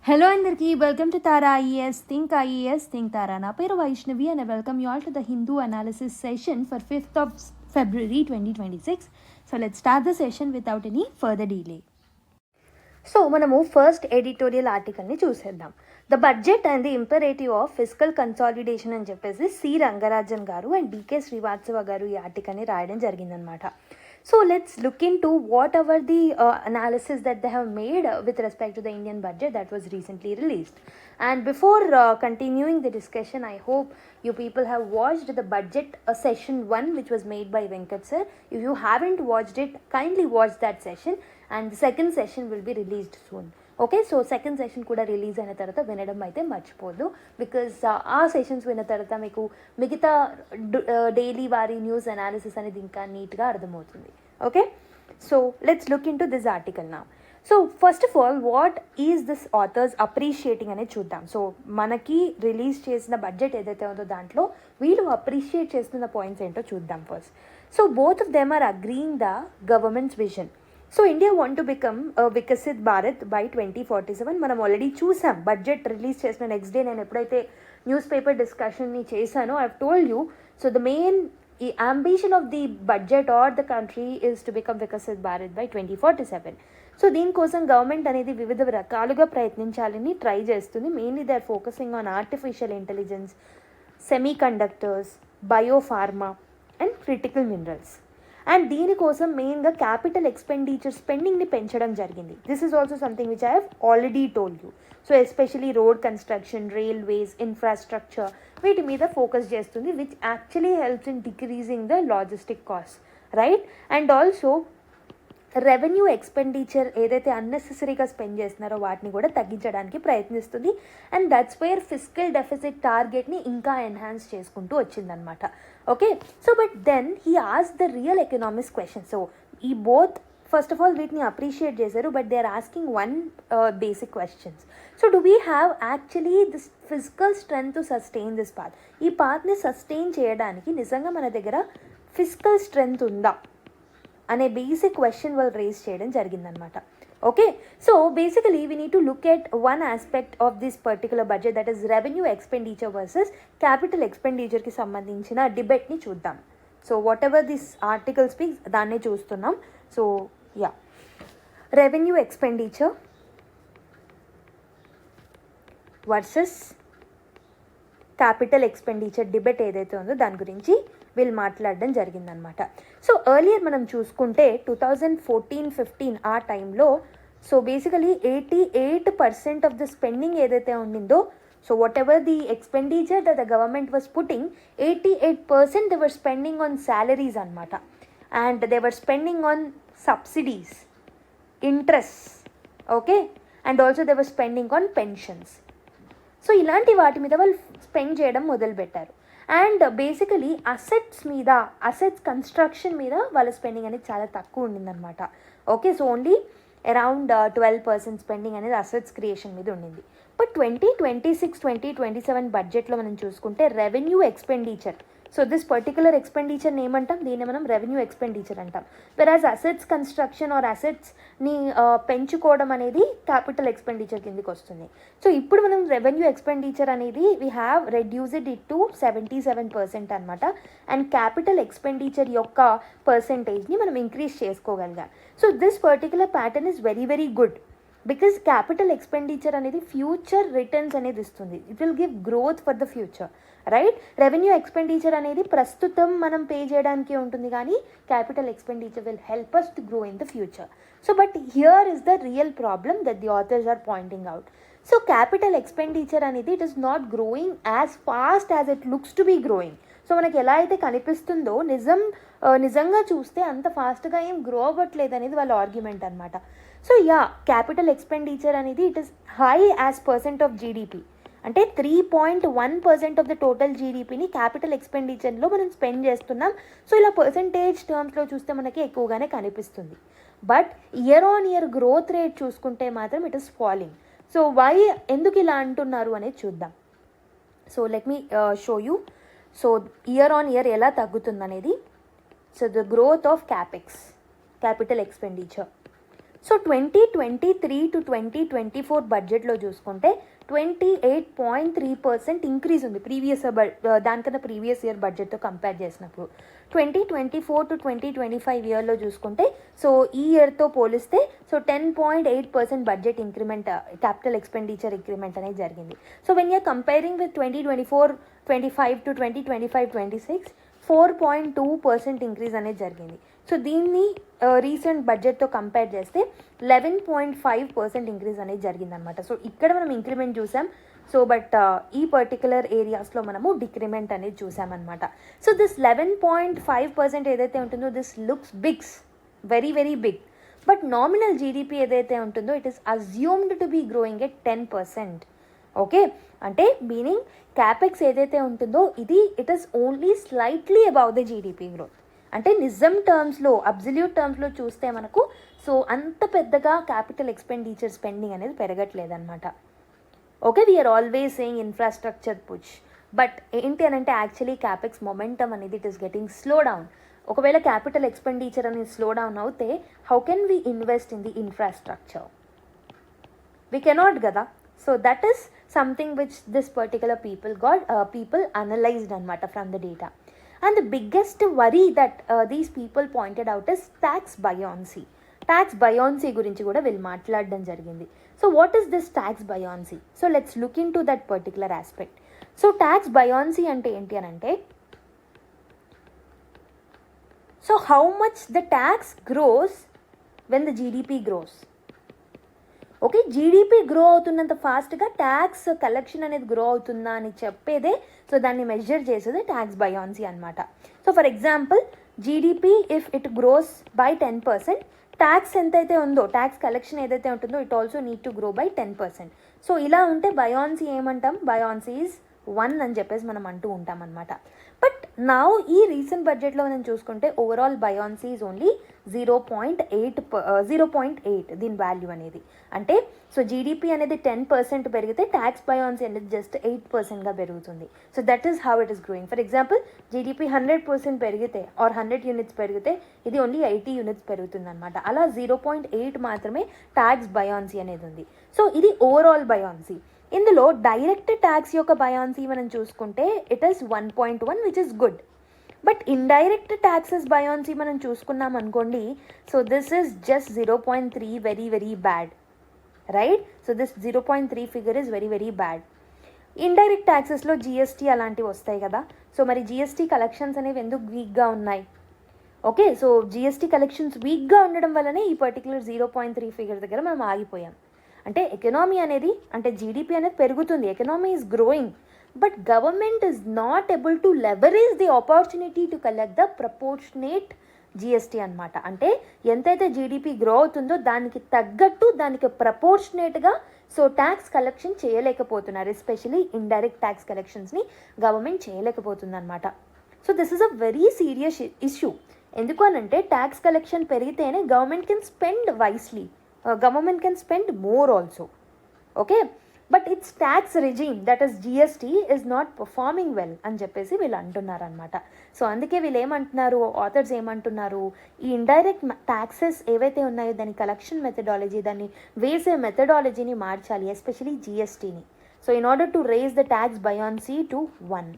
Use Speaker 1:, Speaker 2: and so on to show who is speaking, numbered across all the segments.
Speaker 1: Hello అందరికీ welcome to Tara IAS think Tara. నా పేరు Vaishnavi and I welcome you all to the Hindu analysis session for 5th of February 2026. So let's start the session without any further delay. So మనము first editorial ఆర్టికల్ని చూసేద్దాం. The budget and the imperative of physical consolidation అని చెప్పేసి C Rangarajan గారు and decay Srivastava గారు ఈ ఆర్టికల్ని రాయడం జరిగిందనమాట. So let's look into whatever the analysis that they have made with respect to the Indian budget that was recently released. And before continuing the discussion, I hope you people have watched the budget session 1 which was made by Venkat sir. If you haven't watched it, kindly watch that session, and the second session will be released soon. Okay, so second session కూడా release అయిన తర్వాత వినడం అయితే మర్చిపోదు, because ఆ sessions విన్న తర్వాత మీకు మిగతా డైలీ వారి న్యూస్ అనాలిసిస్ అనేది ఇంకా నీట్గా అర్థమవుతుంది. Okay, so let's look into this article నా. So first of all what is this authors appreciating అనేది చూద్దాం. సో మనకి రిలీజ్ చేసిన బడ్జెట్ ఏదైతే ఉందో దాంట్లో వీళ్ళు అప్రిషియేట్ చేస్తున్న పాయింట్స్ ఏంటో చూద్దాం first. So both of them are agreeing the government's vision. So India want to become Viksit Bharat by 2047. మనం ఆల్రెడీ చూసాం బడ్జెట్ రిలీజ్ చేసిన నెక్స్ట్ డే. నేను ఎప్పుడైతే న్యూస్ పేపర్ డిస్కషన్ని చేశానో I told you, so the main ఈ ambition of the budget or the country is to become Viksit Bharat by 2047. So దీనికోసం government అనేది వివిధ రకాలుగా ప్రయత్నించాలని ట్రై చేస్తుంది. Mainly they are focusing on artificial intelligence, semiconductors, biopharma and critical minerals. And దీనికోసం మెయిన్గా capital expenditure స్పెండింగ్ని పెంచడం జరిగింది. This is also something which I have already told you. So especially road construction, railways, infrastructure వీటి మీద focus చేస్తుంది, which actually helps in decreasing the logistic cost, right? And also revenue expenditure ఏదైతే అన్నెసెసరీగా spend చేస్తున్నారో వాటిని కూడా తగ్గించడానికి ప్రయత్నిస్తుంది. And that's where fiscal deficit టార్గెట్ని ఇంకా ఎన్హాన్స్ చేసుకుంటూ వచ్చిందనమాట. Okay, so but then he ఆస్ the real economics question. So ఈ బోత్ ఫస్ట్ ఆఫ్ ఆల్ వీటిని అప్రిషియేట్ చేశారు, but they are asking one basic questions. So do we have actually this physical strength to sustain this path? ఈ పాత్ని sustain చేయడానికి నిజంగా మన దగ్గర ఫిజికల్ స్ట్రెంగ్త్ ఉందా అనే బేసిక్ క్వశ్చన్ వాళ్ళు రేస్ చేయడం జరిగిందనమాట. Okay, so basically we need to look at one aspect of this particular budget, that is revenue expenditure versus capital ఎక్స్పెండిచర్కి సంబంధించిన డిబేట్ని చూద్దాం. So whatever this article speaks దాన్నే చూస్తున్నాం. So yeah, revenue expenditure versus capital expenditure debate ఏదైతే ఉందో దాని గురించి వీళ్ళు మాట్లాడడం జరిగిందనమాట. సో ఎర్లియర్ మనం చూసుకుంటే 2014-15 ఆ టైంలో so basically 88% of the spending ఏదైతే ఉండిందో, so whatever the expenditure that the government was putting, 88% they were spending on salaries అనమాట. And they were spending on subsidies, interest, okay, and also they were spending on pensions. So ఇలాంటి వాటి మీద వాళ్ళు spend చేయడం మొదలుపెట్టారు. And basically assets construction మీద వాళ్ళ spending అనేది చాలా తక్కువ ఉండిందనమాట. Okay, so only around 12% spending అనేది అసెట్స్ క్రియేషన్ మీద ఉండింది. బట్ 2026-2027 బడ్జెట్లో మనం చూసుకుంటే revenue expenditure, so this particular ఎక్స్పెండిచర్ని ఏమంటాం, దీన్ని మనం రెవెన్యూ ఎక్స్పెండిచర్ అంటాం. వెరాజ్ అసెట్స్ కన్స్ట్రక్షన్ ఆర్ అసెట్స్ని పెంచుకోవడం అనేది క్యాపిటల్ ఎక్స్పెండిచర్ కిందకి వస్తుంది. సో ఇప్పుడు మనం రెవెన్యూ ఎక్స్పెండిచర్ అనేది we have reduced it to 77% అనమాట. అండ్ క్యాపిటల్ ఎక్స్పెండిచర్ యొక్క పర్సంటేజ్ని మనం ఇంక్రీజ్ చేసుకోగలిగాం. So this particular pattern is very very good, because capital expenditure అనేది ఫ్యూచర్ రిటర్న్స్ అనేది ఇస్తుంది. It will give growth for the future, right? Revenue expenditure అనేది ప్రస్తుతం మనం పే చేయడానికి ఉంటుంది, కానీ capital expenditure will help us to grow in the future. So but here is the real problem that the authors are pointing out. So capital expenditure అనేది it is not growing as fast as it looks to be growing. So మనకి ఎలా అయితే కనిపిస్తుందో నిజంగా చూస్తే అంత ఫాస్ట్గా ఏం గ్రో అవ్వట్లేదు అనేది వాళ్ళ ఆర్గ్యుమెంట్ అనమాట. సో యా, క్యాపిటల్ ఎక్స్పెండిచర్ అనేది it is high as percent of GDP, అంటే 3.1% ఆఫ్ ద టోటల్ జీడిపిని క్యాపిటల్ ఎక్స్పెండిచర్లో మనం స్పెండ్ చేస్తున్నాం. సో ఇలా పర్సంటేజ్ టర్మ్స్లో చూస్తే మనకి ఎక్కువగానే కనిపిస్తుంది. But year on year growth rate చూసుకుంటే మాత్రం it is falling. So why, ఎందుకు ఇలా అంటున్నారు అనేది చూద్దాం. So let me show you. So year on year ఎలా తగ్గుతుందనేది. So the growth of capital expenditure so 2023 to 2024 బడ్జెట్లో చూసుకుంటే 28.3% ఇంక్రీజ్ ఉంది దానికన్నా ప్రీవియస్ ఇయర్ బడ్జెట్తో కంపేర్ చేసినప్పుడు. 2024 to 2025 ఇయర్లో చూసుకుంటే సో ఈ ఇయర్తో పోలిస్తే so 10.8% budget increment, capital expenditure increment అనేది జరిగింది. So when you are comparing with 2024-25 to 2025-26 4.2% increase అనేది జరిగింది. సో దీన్ని రీసెంట్ బడ్జెట్తో కంపేర్ చేస్తే 11.5% ఇంక్రీజ్ అనేది జరిగిందనమాట. సో ఇక్కడ మనం ఇంక్రిమెంట్ చూసాం. సో బట్ ఈ పర్టికులర్ ఏరియాస్లో మనము డిక్రిమెంట్ అనేది చూసామన్నమాట. సో దిస్ 11.5% ఏదైతే ఉంటుందో this looks very very big. But nominal GDP ఏదైతే ఉంటుందో it is assumed to be growing at 10%. Okay, అంటే మీనింగ్ క్యాపెక్స్ ఏదైతే ఉంటుందో it is only slightly above the GDP growth. అంటే నిజం టర్మ్స్లో, అబ్సల్యూట్ టర్మ్స్లో చూస్తే మనకు సో అంత పెద్దగా క్యాపిటల్ ఎక్స్పెండిచర్ స్పెండింగ్ అనేది పెరగట్లేదన్నమాట. Okay, we are always saying infrastructure push, but ఏంటి అని అంటే యాక్చువల్లీ క్యాపెక్స్ మొమెంటమ్ అనేది it is getting slow down. ఒకవేళ క్యాపిటల్ ఎక్స్పెండిచర్ అనేది స్లో డౌన్ అవుతే how can we invest in the infrastructure? We cannot కదా. So that is something which this particular people analyzed anamata from the data. And the biggest worry that these people pointed out is tax buoyancy. Tax buoyancy gurinchi kuda will maatladam jarigindi. So what is this tax buoyancy? So let's look into that particular aspect. So tax buoyancy ante enti anante, so how much the tax grows when the GDP grows. Okay, GDP grow అవుతున్నంత ఫాస్ట్గా tax collection అనేది grow అవుతుందా అని చెప్పేదే, so దాన్ని measure చేసేదే tax buoyancy అనమాట. So for example GDP if it grows by 10%, tax ఎంతైతే ఉందో, ట్యాక్స్ కలెక్షన్ ఏదైతే ఉంటుందో it also need to grow by 10%. So ఇలా ఉంటే బయాన్సీ ఏమంటాం? బయాన్సీ ఈజ్ 1 అని చెప్పేసి మనం అంటూ ఉంటాం అనమాట. బట్ నౌ ఈ రీసెంట్ బడ్జెట్లో మనం చూసుకుంటే ఓవరాల్ బయాన్సీ ఈజ్ ఓన్లీ 0.8 దీని వాల్యూ అనేది. అంటే సో జీడిపి అనేది 10% పెరిగితే ట్యాక్స్ బయాన్సీ అనేది జస్ట్ 8%గా పెరుగుతుంది. So that is how it is growing. For example GDP 100% పెరిగితే ఆర్ 100 యూనిట్స్ పెరిగితే ఇది ఓన్లీ 80 యూనిట్స్ పెరుగుతుంది అనమాట. అలా 0.8 మాత్రమే ట్యాక్స్ బయాన్సీ అనేది ఉంది. సో ఇది ఓవరాల్ బయాన్సీ. ఇందులో డైరెక్ట్ ట్యాక్స్ యొక్క బయాన్సీ మనం చూసుకుంటే it is 1.1 which is good. But indirect taxes buoyancy మనం చూసుకున్నాం అనుకోండి, so this is just 0.3, very very bad, right? So this 0.3 figure is very very bad. Indirect ట్యాక్సెస్లో GST అలాంటివి వస్తాయి కదా. సో మరి జిఎస్టీ కలెక్షన్స్ అనేవి ఎందుకు వీక్గా ఉన్నాయి? ఓకే, సో జిఎస్టీ కలెక్షన్స్ వీక్గా ఉండడం వల్లనే ఈ పర్టికులర్ 0.3 ఫిగర్ దగ్గర మనం ఆగిపోయాం. అంటే ఎకనామీ అనేది, అంటే జీడిపి అనేది పెరుగుతుంది, economy is growing, but government is not able to leverage the opportunity to collect the proportionate GST అనమాట. అంటే ఎంతైతే జీడిపి గ్రో అవుతుందో దానికి తగ్గట్టు, దానికి ప్రపోర్షనేట్గా సో ట్యాక్స్ కలెక్షన్ చేయలేకపోతున్నారు. ఎస్పెషలీ ఇండైరెక్ట్ ట్యాక్స్ కలెక్షన్స్ని గవర్నమెంట్ చేయలేకపోతుంది అనమాట. So this is a very serious issue. ఎందుకు అనంటే ట్యాక్స్ కలెక్షన్ పెరిగితేనే government can spend wisely, government can spend more also. Okay, but its tax regime, that is GST, is not performing well అని చెప్పేసి వీళ్ళు అంటున్నారు అనమాట. సో అందుకే వీళ్ళు ఏమంటున్నారు, ఆథర్స్ ఏమంటున్నారు, ఈ ఇండైరెక్ట్ ట్యాక్సెస్ ఏవైతే ఉన్నాయో దాని కలెక్షన్ మెథడాలజీ, దాన్ని వేసే మెథడాలజీని మార్చాలి, ఎస్పెషలీ జిఎస్టీని. So in order to raise the tax buoyancy to 1,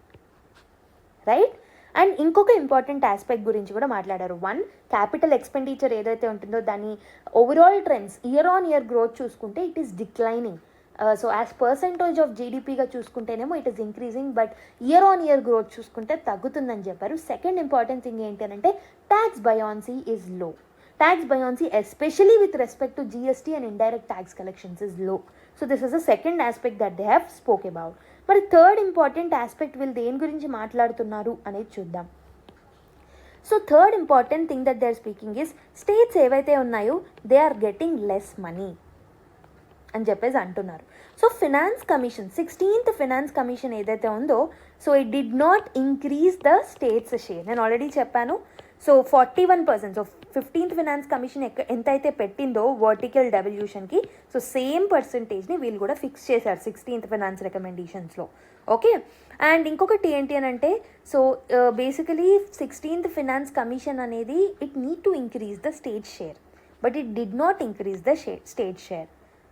Speaker 1: right? And ఇంకొక ఇంపార్టెంట్ ఆస్పెక్ట్ గురించి కూడా మాట్లాడారు. 1, క్యాపిటల్ ఎక్స్పెండిచర్ ఏదైతే ఉంటుందో దాని overall trends year on year growth చూసుకుంటే it is declining. So as percentage of జీడిపిగా చూసుకుంటేనేమో it is increasing, but year on year growth చూసుకుంటే తగ్గుతుందని చెప్పారు. సెకండ్ ఇంపార్టెంట్ థింగ్ ఏంటి అంటే tax buoyancy is low. Tax buoyancy especially with respect to GST and indirect tax collections is low. So this is the second aspect that they have spoke about. మరి third important aspect వీళ్ళు దేని గురించి మాట్లాడుతున్నారు అనేది చూద్దాం. So third important thing that they are speaking is states ఏవైతే ఉన్నాయో they are getting less money అని చెప్పేసి అంటున్నారు. So finance commission, 16th finance commission ఏదైతే ఉందో so it did not increase the states share. నేను ఆల్రెడీ చెప్పాను. So 41%, so 15th finance commission ఎంతైతే పెట్టిందో వర్టికల్ డెవల్యూషన్కి, సో సేమ్ పర్సంటేజ్ని వీళ్ళు కూడా ఫిక్స్ చేశారు 16th ఫినాన్స్ రికమెండేషన్స్లో. ఓకే, అండ్ ఇంకొకటి ఏంటి అని అంటే so basically 16th finance commission అనేది it need to increase the state share. but it did not increase the state share.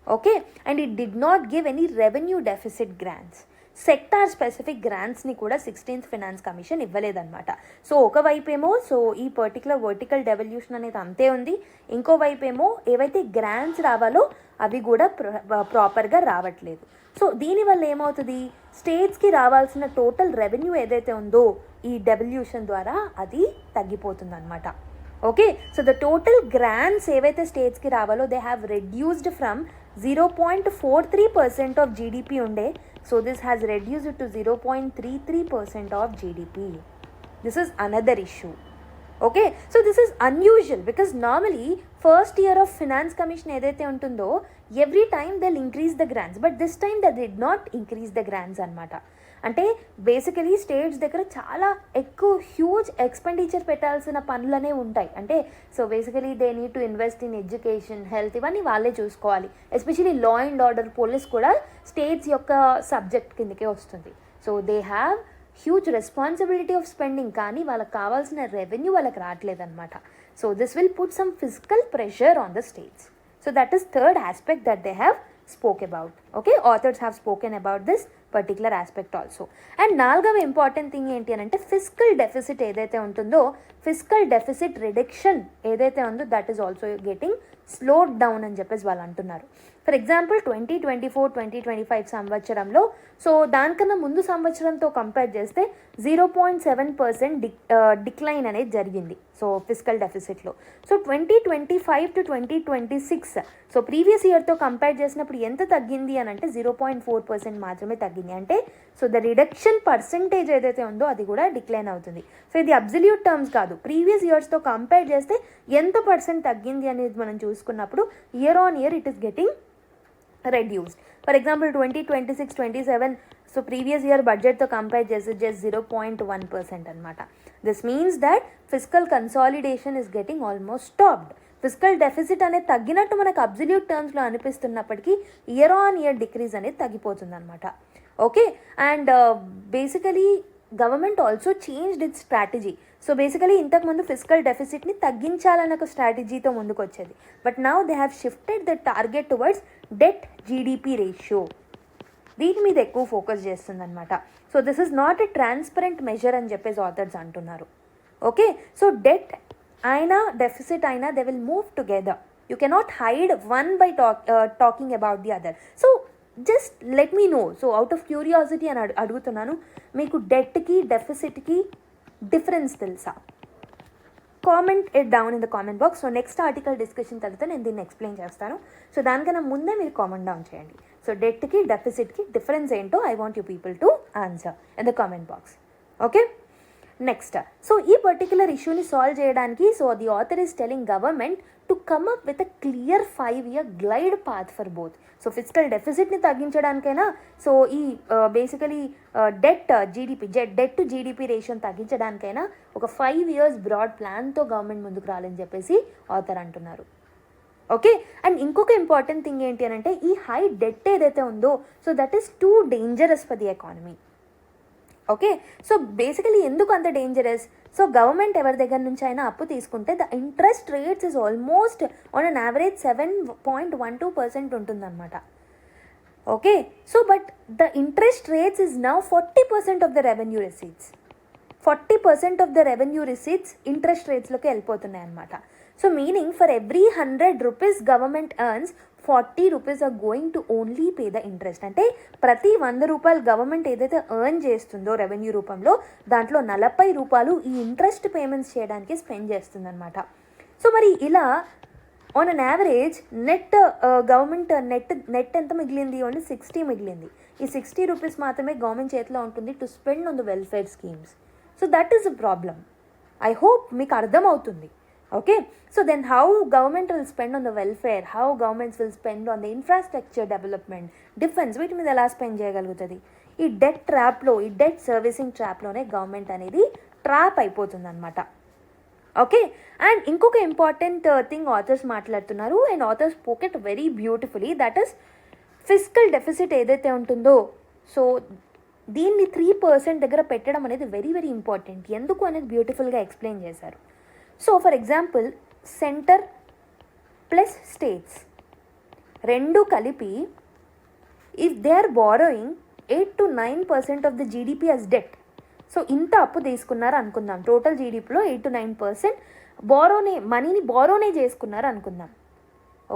Speaker 1: Okay, and it did not give any revenue deficit grants. Sector specific గ్రాంట్స్ని కూడా 16th finance commission ఇవ్వలేదన్నమాట. So ఒకవైపేమో so ఈ particular vertical devolution అనేది అంతే ఉంది, ఇంకోవైపేమో ఏవైతే grants రావాలో అవి కూడా ప్రాపర్గా రావట్లేదు. సో దీనివల్ల ఏమవుతుంది, స్టేట్స్కి రావాల్సిన టోటల్ రెవెన్యూ ఏదైతే ఉందో ఈ డెవల్యూషన్ ద్వారా అది తగ్గిపోతుంది అనమాట. Okay, so the total grants ఏవైతే స్టేట్స్కి రావాలో they have reduced from 0.43% of GDP ఉండే, so this has reduced to 0.33% of GDP. This is another issue. Okay, so this is unusual because normally first year of finance commission ఏదైతే ఉంటుందో every time they increase the grants, but this time they did not increase the grants అనమాట. అంటే basically states దగ్గర చాలా ఎక్కువ huge expenditure పెట్టాల్సిన పనులనే ఉంటాయి. అంటే so basically they need to invest in education, health, ఇవన్నీ వాళ్ళే చూసుకోవాలి. Especially law and order, police కూడా స్టేట్స్ యొక్క సబ్జెక్ట్ కిందకే వస్తుంది. So they have huge responsibility of spending, కానీ వాళ్ళకి కావాల్సిన రెవెన్యూ వాళ్ళకి రావట్లేదన్నమాట. So this will put some physical pressure on the states. So that is third aspect that they have spoke about. Okay, authors have spoken about this particular aspect also. And నాలుగవ important thing ఏంటి అని అంటే physical deficit ఏదైతే ఉంటుందో, physical deficit reduction ఏదైతే ఉందో that is also getting slowed down అని చెప్పేసి వాళ్ళు అంటున్నారు. ఫర్ ఎగ్జాంపుల్ 2024-2025 సంవత్సరంలో సో దానికన్నా ముందు సంవత్సరంతో కంపేర్ చేస్తే 0.7% డిక్లైన్ అనేది జరిగింది సో ఫిజికల్ డెఫిసిట్లో. సో 2025 to 2026 సో ప్రీవియస్ ఇయర్తో కంపేర్ చేసినప్పుడు ఎంత తగ్గింది అని అంటే 0.4% మాత్రమే తగ్గింది. అంటే సో ద రిడక్షన్ పర్సెంటేజ్ ఏదైతే ఉందో అది కూడా డిక్లైన్ అవుతుంది. సో ఇది అబ్జల్యూట్ టర్మ్స్ కాదు, ప్రీవియస్ ఇయర్స్తో కంపేర్ చేస్తే ఎంత పర్సెంట్ తగ్గింది అనేది మనం చూసుకున్నప్పుడు year on year it is getting reduced. For example 2026-27 so previous year బడ్జెట్తో కంపేర్ చేసి జస్ట్ 0.1% అనమాట. This means that physical consolidation is getting almost stopped. Physical deficit అనేది తగ్గినట్టు మనకు అబ్జల్యూట్ టర్మ్స్లో అనిపిస్తున్నప్పటికీ ఇయర్ ఆన్ ఇయర్ డిక్రీజ్ అనేది తగ్గిపోతుంది అనమాట. Okay, and basically government also changed its strategy. So basically ఇంతకుముందు ఫిజికల్ డెఫిసిట్ని తగ్గించాలన్న ఒక స్ట్రాటజీతో ముందుకు వచ్చేది, but now they have shifted the target towards debt GDP ratio. దీని మీద ఎక్కువ ఫోకస్ చేస్తుంది అనమాట. So this is not a transparent measure అని చెప్పేసి ఆథర్స్ అంటున్నారు. ఓకే, సో డెట్ అయినా డెఫిసిట్ అయినా they will move together. You cannot hide one by talking about the other. So just let me know, so out of curiosity అని అడుగుతున్నాను, మీకు డెట్కి డెఫిసిట్కి డిఫరెన్స్ తెలుసా? Comment it down in the comment box. So next article discussion తర్వాత నేను దీన్ని explain చేస్తాను. సో దానికన్నా ముందే మీరు కామెంట్ డౌన్ చేయండి. సో డెట్కి డెఫిసిట్కి డిఫరెన్స్ ఏంటో I want you people to answer in the comment box. Okay, next so ఈ పర్టికులర్ ఇష్యూని సాల్వ్ చేయడానికి so the author is telling government to come up with a clear 5-year glide path for both. So physical డెఫిసిట్ని తగ్గించడానికైనా so ఈ basically debt to GDP రేషియోని తగ్గించడానికైనా ఒక 5 years broad ప్లాన్తో government ముందుకు రాలని చెప్పేసి ఆథర్ అంటున్నారు. ఓకే, అండ్ ఇంకొక ఇంపార్టెంట్ థింగ్ ఏంటి అని అంటే ఈ హై డెట్ ఏదైతే ఉందో so that is too dangerous for the economy. Okay, so basically ఎందుకు అంత డేంజరస్? సో గవర్నమెంట్ ఎవరి దగ్గర నుంచి అయినా అప్పు తీసుకుంటే the interest rates is almost on an average 7.12% ఉంటుందన్నమాట. Okay, so but the interest rates is now 40% of the revenue receipts. 40% of the revenue receipts interest రేట్స్లోకి వెళ్ళిపోతున్నాయి అన్నమాట. So meaning for every 100 rupees government earns 40 rupees are going to only pay the interest. అంటే ప్రతి 100 రూపాయలు government ఏదైతే earn చేస్తుందో revenue రూపంలో దాంట్లో 40 రూపాయలు ఈ ఇంట్రెస్ట్ పేమెంట్స్ చేయడానికి స్పెండ్ చేస్తుందన్నమాట. సో మరి ఇలా on an average government net ఎంత మిగిలింది? ఓన్లీ 60 మిగిలింది. ఈ 60 rupees మాత్రమే గవర్నమెంట్ చేతిలో ఉంటుంది to spend on the welfare schemes. So that is a problem. I hope మీకు అర్థమవుతుంది. Okay, so then how government will spend on the welfare, how governments will spend on the infrastructure development, defense, వీటి మీద ఎలా spend చేయగలుగుతుంది? ఈ debt ట్రాప్లో, ఈ debt servicing ట్రాప్లోనే government అనేది ట్రాప్ అయిపోతుంది అనమాట. ఓకే, అండ్ ఇంకొక ఇంపార్టెంట్ థింగ్ ఆథర్స్ మాట్లాడుతున్నారు and authors spoke it very beautifully, that is physical deficit ఏదైతే ఉంటుందో సో దీన్ని 3% దగ్గర పెట్టడం అనేది వెరీ వెరీ ఇంపార్టెంట్. ఎందుకు అనేది బ్యూటిఫుల్గా ఎక్స్ప్లెయిన్ చేశారు. So for example centre plus states రెండు కలిపి if they are borrowing 8 to 9% of the GDP as debt. So ఇంత అప్పు తీసుకున్నారు అనుకుందాం, టోటల్ జీడిపిలో 8 to 9% మనీని బారోనే చేసుకున్నారు అనుకుందాం.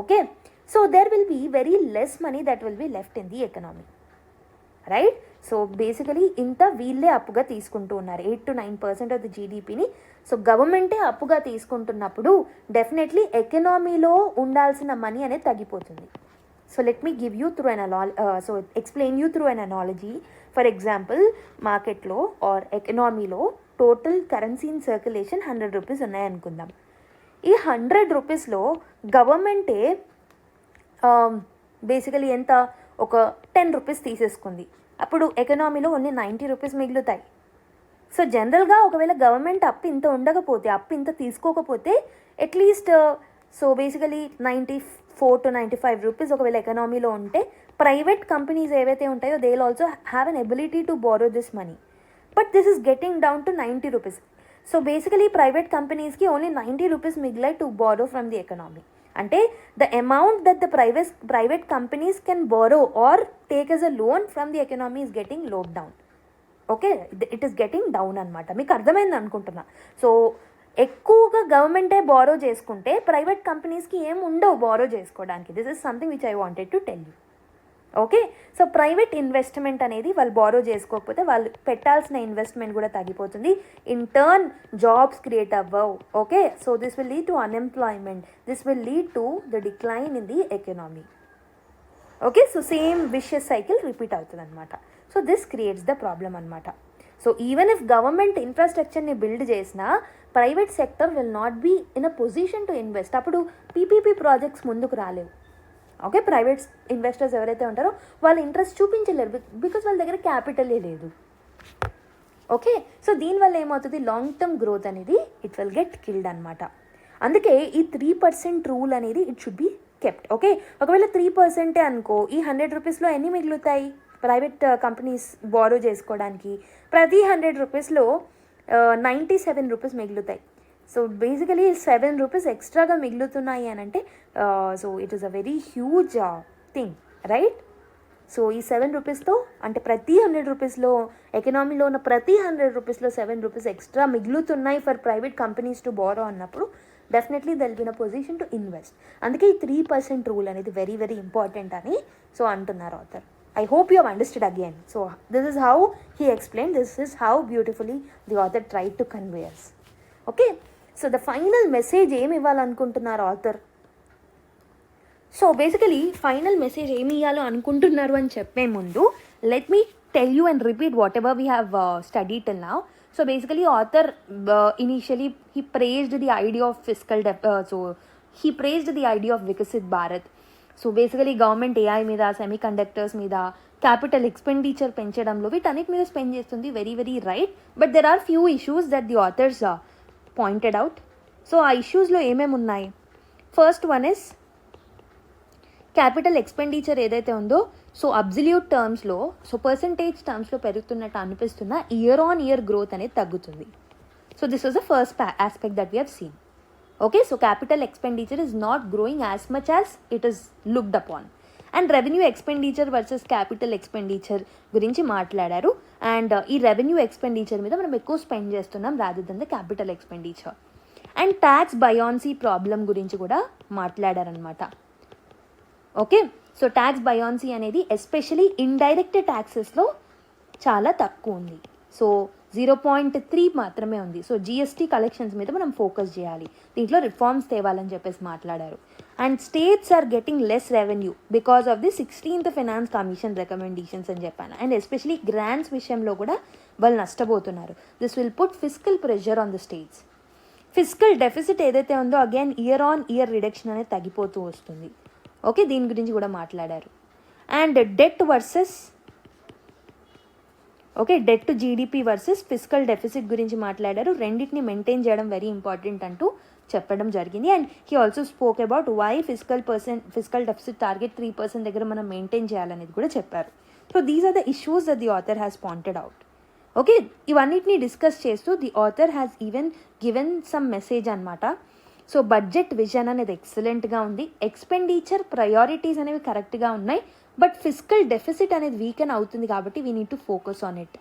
Speaker 1: Okay, so there will be very less money that will be left in the economy, right? So basically ఇంత వీళ్ళే అప్పుగా తీసుకుంటూ ఉన్నారు, 8 to 9% ఆఫ్ ద జీడిపిని. సో గవర్నమెంటే అప్పుగా తీసుకుంటున్నప్పుడు డెఫినెట్లీ ఎకనామీలో ఉండాల్సిన మనీ అనేది తగ్గిపోతుంది. So let me give you through explain you through an analogy. For example, మార్కెట్లో ఆర్ ఎకనామీలో total currency in circulation 100 rupees ఉన్నాయనుకుందాం. ఈ 100 రూపీస్లో గవర్నమెంటే బేసికలీ ఎంత, ఒక 10 రూపీస్ తీసేసుకుంది. అప్పుడు ఎకనామీలో ఓన్లీ 90 రూపీస్ మిగులుతాయి. సో జనరల్గా ఒకవేళ గవర్నమెంట్ అప్పు ఇంత ఉండకపోతే, అప్పు ఇంత తీసుకోకపోతే at least so basically 94 to 95 rupees ఒకవేళ ఎకనామీలో ఉంటే ప్రైవేట్ కంపెనీస్ ఏవైతే ఉంటాయో they will also have an ability to borrow this money. But this is getting down to 90 rupees. So basically private కంపెనీస్కి ఓన్లీ 90 రూపీస్ మిగిలాయి to borrow from the economy. అంటే the amount that the private companies can borrow or take as a loan from the economy is getting load down. Okay, it is getting down అనమాట. మీకు అర్థమైంది అనుకుంటున్నా. So ఎక్కువగా గవర్నమెంటే borrow చేసుకుంటే private కంపెనీస్కి ఏం ఉండవు బారో చేసుకోవడానికి. This is something which I wanted to tell you. Okay, so private investment అనేది వాళ్ళు బారో చేసుకోకపోతే వాళ్ళు పెట్టాల్సిన ఇన్వెస్ట్మెంట్ కూడా తగ్గిపోతుంది. ఇన్ టర్న్ జాబ్స్ క్రియేట్ అవ్వవు. Okay, so this will lead to unemployment, this will lead to the decline in the economy. Okay, so same vicious cycle repeat అవుతుంది అనమాట. So this creates the problem అనమాట. So even if government ఇన్ఫ్రాస్ట్రక్చర్ని build చేసినా private sector will not be in a position to invest. అప్పుడు PPP projects ముందుకు రాలేవు. Okay, private investors ఎవరైతే ఉంటారో వాళ్ళు ఇంట్రెస్ట్ చూపించలేరు, బికాస్ వాళ్ళ దగ్గర క్యాపిటలే లేదు. ఓకే, సో దీనివల్ల ఏమవుతుంది, లాంగ్ టర్మ్ గ్రోత్ అనేది ఇట్ విల్ గెట్ కిల్డ్ అనమాట. అందుకే ఈ 3% రూల్ అనేది it should be kept. Okay, ఒకవేళ 3% అనుకో, ఈ 100 రూపీస్లో ఎన్ని మిగులుతాయి ప్రైవేట్ కంపెనీస్ బారో చేసుకోవడానికి? ప్రతి 100 రూపీస్లో 97 రూపీస్ మిగులుతాయి. సో బేసికలీ 7 రూపీస్ ఎక్స్ట్రాగా మిగులుతున్నాయి అని అంటే so it is a very huge thing, right? So ఈ 7 రూపీస్తో అంటే ప్రతి 100 రూపీస్లో ఎకనామీలో ఉన్న ప్రతి 100 రూపీస్లో 7 రూపీస్ ఎక్స్ట్రా మిగులుతున్నాయి for private companies to borrow అన్నప్పుడు definitely they'll be in a position to invest. అందుకే ఈ 3% రూల్ అనేది వెరీ వెరీ ఇంపార్టెంట్ అని సో అంటున్నారు author. I hope you have understood again. So this is how he explained, this is how beautifully the author tried to convey us. Okay, so the final message ఏమి ఇవ్వాలనుకుంటున్నారు author? So basically final message ఏమి ఇవ్వాలో అనుకుంటున్నారు అని చెప్పే ముందు let me tell you and repeat whatever we have studied till now. So basically author initially he praised the idea of Viksit Bharat. So basically government AI మీద, semiconductors మీద, capital expenditure పెంచడంలో వీటన్నిటి మీద spend చేస్తుంది. Very very right. But there are few issues that the authors pointed out. So ఆ ఇష్యూస్లో ఏమేమి ఉన్నాయి? First one is capital expenditure ఏదైతే ఉందో సో అబ్సల్యూట్ టర్మ్స్లో సో పర్సంటేజ్ టర్మ్స్లో పెరుగుతున్నట్టు అనిపిస్తున్న ఇయర్ ఆన్ ఇయర్ గ్రోత్ అనేది తగ్గుతుంది. So this was the first aspect that we have seen. Okay, so capital expenditure is not growing as much as it is looked upon. And revenue expenditure versus capital expenditure గురించి మాట్లాడారు. And ఈ revenue expenditure మీద మనం ఎక్కువ spend చేస్తున్నాం rather than the capital expenditure. And tax buoyancy problem గురించి కూడా మాట్లాడారనమాట. Okay, so tax buoyancy అనేది ఎస్పెషలీ ఇండైరెక్ట్ ట్యాక్సెస్లో చాలా తక్కువ ఉంది. సో 0.3 మాత్రమే ఉంది. సో జిఎస్టీ కలెక్షన్స్ మీద మనం ఫోకస్ చేయాలి, దీంట్లో రిఫార్మ్స్ తేవాలని చెప్పేసి మాట్లాడారు. And states are getting less revenue because of the 16th finance commission recommendations అని చెప్పాను. అండ్ ఎస్పెషలీ గ్రాంట్స్ విషయంలో కూడా వాళ్ళు నష్టపోతున్నారు. This will put fiscal pressure on the states. Fiscal deficit ఏదైతే ఉందో again year on year reduction అనేది తగ్గిపోతూ వస్తుంది. ఓకే, దీని గురించి కూడా మాట్లాడారు. And debt versus debt to GDP versus fiscal deficit గురించి మాట్లాడారు. రెండింటిని మెయింటైన్ చేయడం వెరీ ఇంపార్టెంట్ అంటూ చెప్పడం జరిగింది. And he also spoke about why fiscal deficit target 3% దగ్గర మనం మెయింటైన్ చేయాలనేది కూడా చెప్పారు. So these are the issues that the author has pointed out. Okay, ఇవన్నిటిని డిస్కస్ చేస్తూ the author has even given some message అనమాట. సో బడ్జెట్ విజన్ అనేది ఎక్సలెంట్గా ఉంది, ఎక్స్పెండిచర్ ప్రయారిటీస్ అనేవి కరెక్ట్గా ఉన్నాయి, బట్ ఫిజికల్ డెఫిసిట్ అనేది వీకెన్ అవుతుంది కాబట్టి we need to focus on it.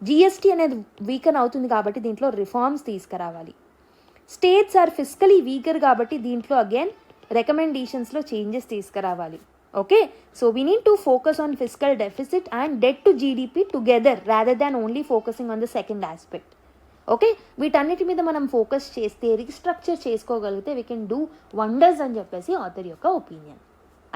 Speaker 1: GST అనేది వీకెన్ అవుతుంది కాబట్టి దీంట్లో రిఫార్మ్స్ తీసుకురావాలి. స్టేట్స్ ఆర్ ఫిజికలీ వీకర్ కాబట్టి దీంట్లో అగైన్ రికమెండేషన్స్లో చేంజెస్ తీసుకురావాలి. Okay, so we need to focus on physical deficit and debt to GDP together rather than only focusing on the second aspect. Okay, వీటన్నిటి మీద మనం ఫోకస్ చేస్తే restructure చేసుకోగలిగితే we can do wonders అని చెప్పేసి author యొక్క opinion.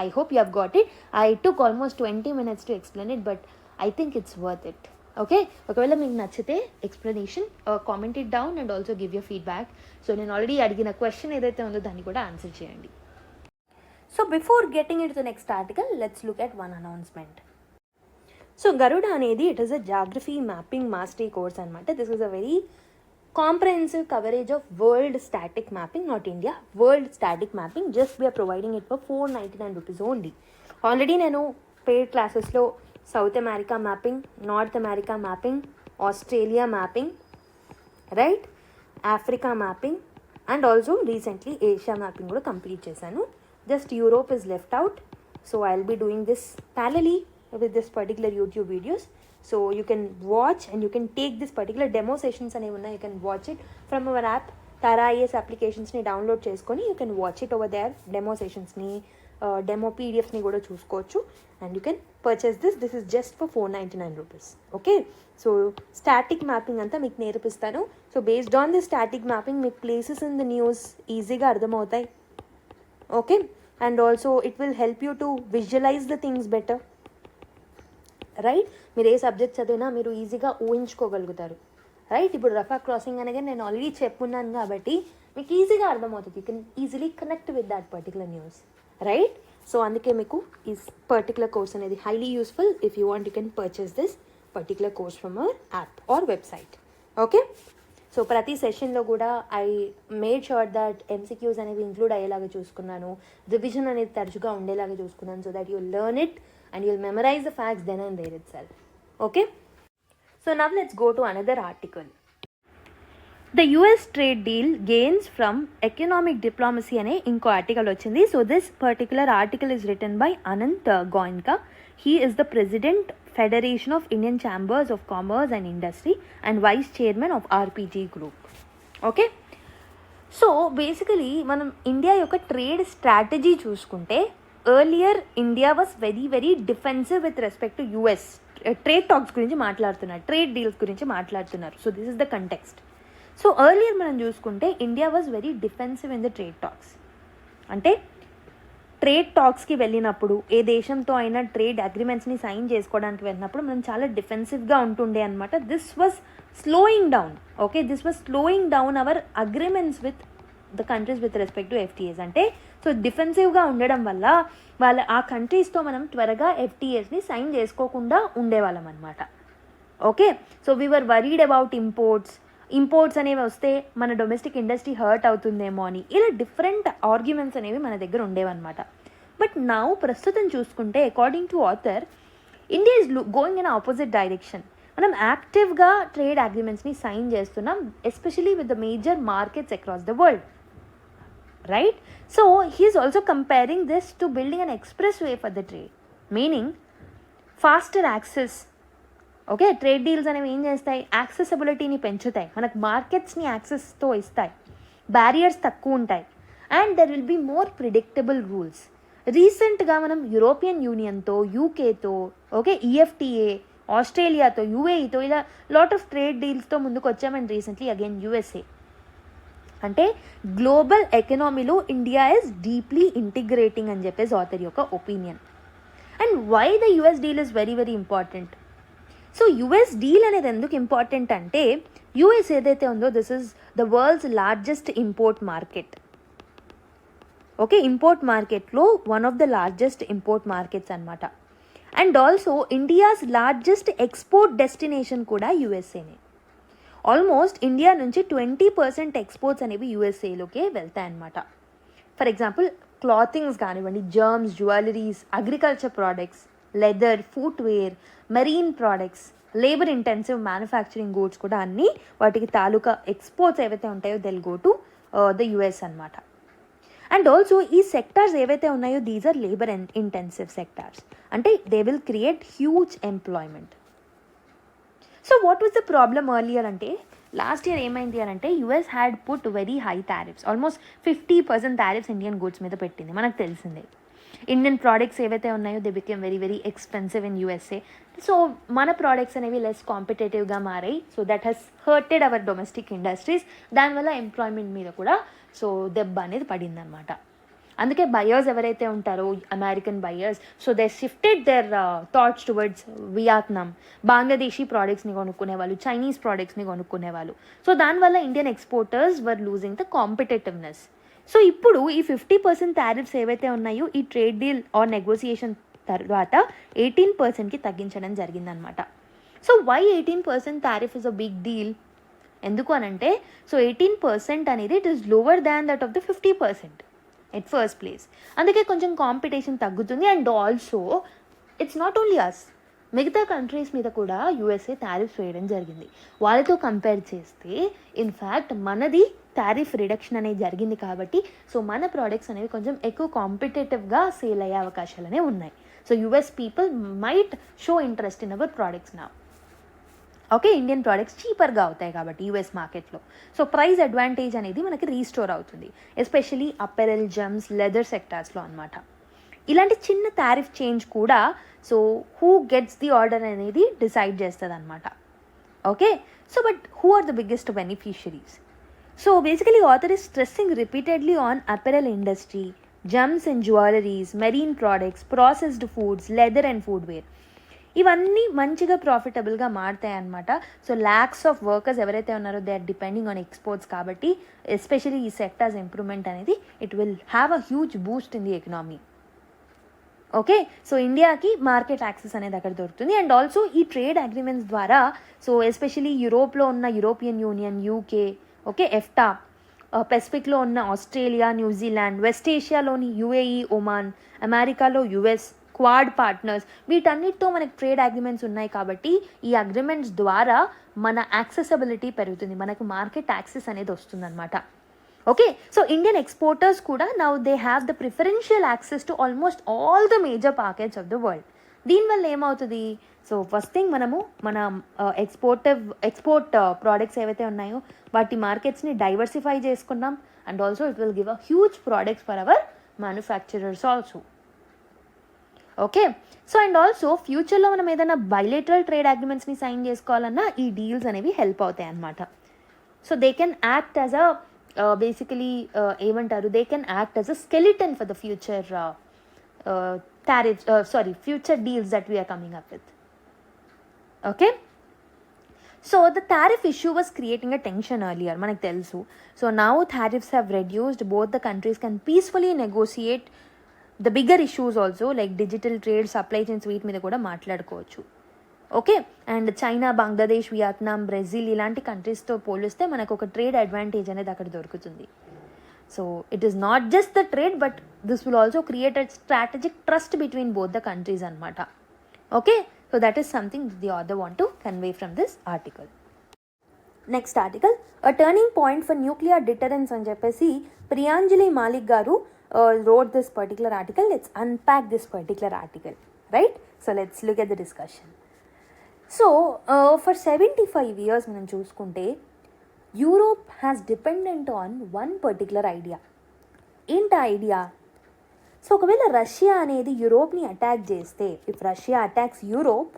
Speaker 1: I hope you have got it. I took almost 20 minutes to explain it, but I think it's worth it. Okay, ఒకవేళ మీకు నచ్చితే explanation comment it down and also give your feedback. So నేను already అడిగిన question ఏదైతే ఉందో దాన్ని కూడా answer చేయండి. So before getting in to the next article, let's look at one announcement. So Garuda అనేది it is a geography mapping mastery course అనమాట. This is a very comprehensive coverage of world static mapping, not India, world static mapping. Just we're providing it for 499 rupees only. Already నేను paid క్లాసెస్లో south America mapping, north America mapping, Australia mapping, right, Africa mapping and also recently Asia mapping కూడా complete చేశాను. Just Europe is left out, so I'll be doing this parallelly with this particular YouTube videos. So you can watch and you can take this particular demo sessions అనేవి ఉన్నాయి. You can watch it from our app. Tara IAS applications-ని download చేసుకొని you can watch it over there. Demo సెషన్స్ని, demo PDFs-ని కూడా చూసుకోవచ్చు. And you can purchase this. This is just for 499 rupees. Okay, so static mapping అంతా మీకు నేర్పిస్తాను. So based on this static mapping మీకు places in the news ఈజీగా అర్థమవుతాయి. Okay, and also it will help you to visualize the things better, right. మీరు ఏ subject చదివినా మీరు ఈజీగా ఊహించుకోగలుగుతారు, రైట్. ఇప్పుడు రఫా క్రాసింగ్ అనగా నేను ఆల్రెడీ చెప్పున్నాను కాబట్టి మీకు ఈజీగా అర్థమవుతుంది. You can easily connect with that particular news, right. So అందుకే మీకు ఈ పర్టికులర్ కోర్స్ అనేది highly useful. If you want you can purchase this particular course from our app or website. Okay, so ప్రతి సెషన్లో కూడా I made sure that MCQs అనేవి include అయ్యేలాగా చూసుకున్నాను, రివిజన్ అనేది తరచుగా ఉండేలాగా చూసుకున్నాను, so that you learn it and you'll memorize the facts then and there itself. Okay, so now let's go to another article. The US trade deal gains from economic diplomacy ane inko article ochindi. So this particular article is written by Anant Goenka. He is the president Federation of Indian Chambers of Commerce and Industry and vice chairman of RPG Group. Okay, so basically మనం India యొక్క trade strategy చూసుకుంటే earlier India was very defensive with respect to US. Trade talks గురించి మాట్లాడుతున్నారు, trade deals గురించి మాట్లాడుతున్నారు. So this is the context. So earlier మనం చూసుకుంటే India was very defensive in the trade talks. అంటే trade టాక్స్కి వెళ్ళినప్పుడు, ఏ దేశంతో అయినా ట్రేడ్ అగ్రిమెంట్స్ని సైన్ చేసుకోవడానికి వెళ్ళినప్పుడు మనం చాలా డిఫెన్సివ్గా ఉంటుండే అనమాట. This was slowing down. Okay, this was slowing down our agreements with the countries with respect to FTAs. అంటే సో డిఫెన్సివ్గా ఉండడం వల్ల ఆ కంట్రీస్తో మనం త్వరగా FTAsని సైన్ చేసుకోకుండా ఉండేవాళ్ళం అనమాట. Okay, so we are worried about imports అనేవి వస్తే మన డొమెస్టిక్ ఇండస్ట్రీ హర్ట్ అవుతుందేమో అని, ఇలా డిఫరెంట్ ఆర్గ్యుమెంట్స్ అనేవి మన దగ్గర ఉండేవన్నమాట. బట్ నౌ ప్రస్తుతం చూసుకుంటే according to author, India is going in opposite direction. మనం యాక్టివ్గా ట్రేడ్ అగ్రిమెంట్స్ని సైన్ చేస్తున్నాం, especially with the major markets across the world, right. So he is also comparing this to building an expressway for the trade, meaning faster access. Okay, trade deals అనేవి ఏం చేస్తాయి, యాక్సెసిబిలిటీని పెంచుతాయి, మనకు మార్కెట్స్ని యాక్సెస్తో ఇస్తాయి, బ్యారియర్స్ తక్కువ ఉంటాయి, and there will be more predictable rules. రీసెంట్గా మనం యూరోపియన్ యూనియన్తో, UKతో, ఓకే, EFTA, ఆస్ట్రేలియాతో, UAEతో ఇలా లాట్ ఆఫ్ ట్రేడ్ డీల్స్తో ముందుకు వచ్చామని రీసెంట్లీ అగైన్ USA. అంటే గ్లోబల్ ఎకనామీలో ఇండియా ఇస్ డీప్లీ ఇంటిగ్రేటింగ్ అని చెప్పేసి ఆథర్ యొక్క opinion. And why the US deal is very important. So US deal అనేది ఎందుకు ఇంపార్టెంట్ అంటే, US ఏదైతే ఉందో this is the world's largest import market. Okay, import మార్కెట్లో one of the largest import markets అనమాట. And also India's largest export destination కూడా USAనే. Almost India నుంచి 20% ఎక్స్పోర్ట్స్ అనేవి USAలోకే వెళ్తాయన్నమాట. ఫర్ ఎగ్జాంపుల్ క్లాతింగ్స్ కానివ్వండి, gems, jewelleries, agriculture products, leather, footwear, marine products, labour intensive manufacturing goods కూడా అన్నీ వాటికి తాలూకా ఎక్స్పోర్ట్స్ ఏవైతే ఉంటాయో they'll go to the US అనమాట. అండ్ ఆల్సో ఈ సెక్టార్స్ ఏవైతే ఉన్నాయో these are labour intensive sectors, అంటే they will create huge employment. So what was the problem earlier అంటే లాస్ట్ ఇయర్ ఏమైంది అని అంటే US had put very high tariffs, almost 50% tariffs Indian goods మీద పెట్టింది, మనకు తెలిసిందే. ఇండియన్ ప్రోడక్ట్స్ ఏవైతే ఉన్నాయో they became very very expensive in USA. So మన ప్రోడక్ట్స్ అనేవి లెస్ కాంపిటేటివ్గా మారాయి. So that has hurted our domestic industries. దానివల్ల ఎంప్లాయ్మెంట్ మీద కూడా సో దెబ్బ అనేది పడింది అనమాట. అందుకే బయర్స్ ఎవరైతే ఉంటారో American buyers, so they shifted their thoughts towards Vietnam. Bangladeshi ప్రోడక్ట్స్ని కొనుక్కునేవాళ్ళు, చైనీస్ ప్రోడక్ట్స్ని కొనుక్కునేవాళ్ళు. సో దానివల్ల Indian exporters were losing the competitiveness. So ఇప్పుడు ఈ 50% టారిఫ్స్ ఏవైతే ఉన్నాయో ఈ ట్రేడ్ డీల్ ఆర్ నెగోసియేషన్ తర్వాత 18%కి తగ్గించడం జరిగిందనమాట. So why 18% tariff is a big deal? ఎందుకు అనంటే సో 18% అనేది it is lower than that of the 50% at first place. అందుకే కొంచెం కాంపిటీషన్ తగ్గుతుంది. And also it's not only us, మిగతా కంట్రీస్ మీద కూడా యూఎస్ఏ టారిఫ్స్ వేయడం జరిగింది. వాళ్ళతో కంపేర్ చేస్తే ఇన్ఫ్యాక్ట్ మనది టారిఫ్ రిడక్షన్ అనేది జరిగింది కాబట్టి సో మన ప్రోడక్ట్స్ అనేవి కొంచెం ఎక్కువ కాంపిటేటివ్గా సేల్ అయ్యే అవకాశాలనే ఉన్నాయి. So US people might show interest in our products నా. ఓకే, ఇండియన్ ప్రోడక్ట్స్ చీపర్గా అవుతాయి కాబట్టి యూఎస్ మార్కెట్లో. సో ప్రైస్ అడ్వాంటేజ్ అనేది మనకి రీస్టోర్ అవుతుంది, ఎస్పెషలీ అపెరల్, జెమ్స్, లెదర్ సెక్టార్స్లో అనమాట. ఇలాంటి చిన్న టారిఫ్ చేంజ్ కూడా so who gets the order అనేది డిసైడ్ చేస్తుంది అనమాట. Okay, so but who are the biggest beneficiaries? So basically author is stressing repeatedly on apparel industry, gems and jewelries, marine products, processed foods, leather and footwear. ఇవన్నీ మంచిగా ప్రాఫిటబుల్గా మారుతాయి అన్నమాట. So lakhs of workers ఎవరైతే ఉన్నారో they are depending on exports కాబట్టి especially ఈ sectors improvement అనేది it will have a huge boost in the economy. Okay, so ఇండియాకి మార్కెట్ యాక్సెస్ అనేది అక్కడ దొరుకుతుంది. అండ్ ఆల్సో ఈ ట్రేడ్ అగ్రిమెంట్స్ ద్వారా సో ఎస్పెషలీ యూరోప్లో ఉన్న European union, UK, okay, EFTA, పెసిఫిక్లో ఉన్న ఆస్ట్రేలియా, న్యూజిలాండ్, వెస్ట్ ఏషియాలోని యుఏఈ, ఒమాన్, అమెరికాలో యుఎస్, క్వాడ్ పార్ట్నర్స్, వీటన్నిటితో మనకి ట్రేడ్ అగ్రిమెంట్స్ ఉన్నాయి కాబట్టి ఈ అగ్రిమెంట్స్ ద్వారా మన యాక్సెసబిలిటీ పెరుగుతుంది, మనకు మార్కెట్ యాక్సెస్ అనేది వస్తుందన్నమాట. ఓకే, సో ఇండియన్ ఎక్స్పోర్టర్స్ కూడా now they have the preferential access to almost all the major markets of the world. దీనివల్ల ఏమవుతుంది? సో ఫస్ట్ థింగ్ మనము మన ఎక్స్పోర్ట్ ప్రోడక్ట్స్ ఏవైతే ఉన్నాయో వాటి మార్కెట్స్ని డైవర్సిఫై చేసుకున్నాం. And also it will give a huge products for hour manufacturers also. Okay, so and also ఫ్యూచర్లో మనం ఏదైనా బైలేటరల్ ట్రేడ్ అగ్రిమెంట్స్ని సైన్ చేసుకోవాలన్నా ఈ డీల్స్ అనేవి హెల్ప్ అవుతాయి అన్నమాట. So they can act as a basically ఏమంటారు, they can act as a skeleton for the future future deals that we're coming up with. Okay, so the tariff issue was creating a tension earlier, మనకు తెలుసు. So now tariffs have reduced, both the countries can peacefully negotiate the bigger issues also like digital trade, supply chains, వీటి మీద కూడా మాట్లాడుకోవచ్చు. Okay, and China, Bangladesh, Vietnam, Brazil ఇలాంటి కంట్రీస్తో పోలిస్తే మనకు ఒక ట్రేడ్ అడ్వాంటేజ్ అనేది అక్కడ దొరుకుతుంది. So it is not just the trade but this will also create a strategic trust between both the countries అనమాట. Okay, so that is something the author want to convey from this article. Next article, a turning point for nuclear deterrence అని చెప్పేసి ప్రియాంజలి మాలిక్ గారు wrote this particular article. Let's unpack this particular article, right? So let's look at the discussion. So for 75 years మనం చూసుకుంటే Europe has dependent on one particular idea. ఏంటి idea? So ఒకవేళ Russia అనేది యూరోప్ని attack చేస్తే, if Russia attacks Europe,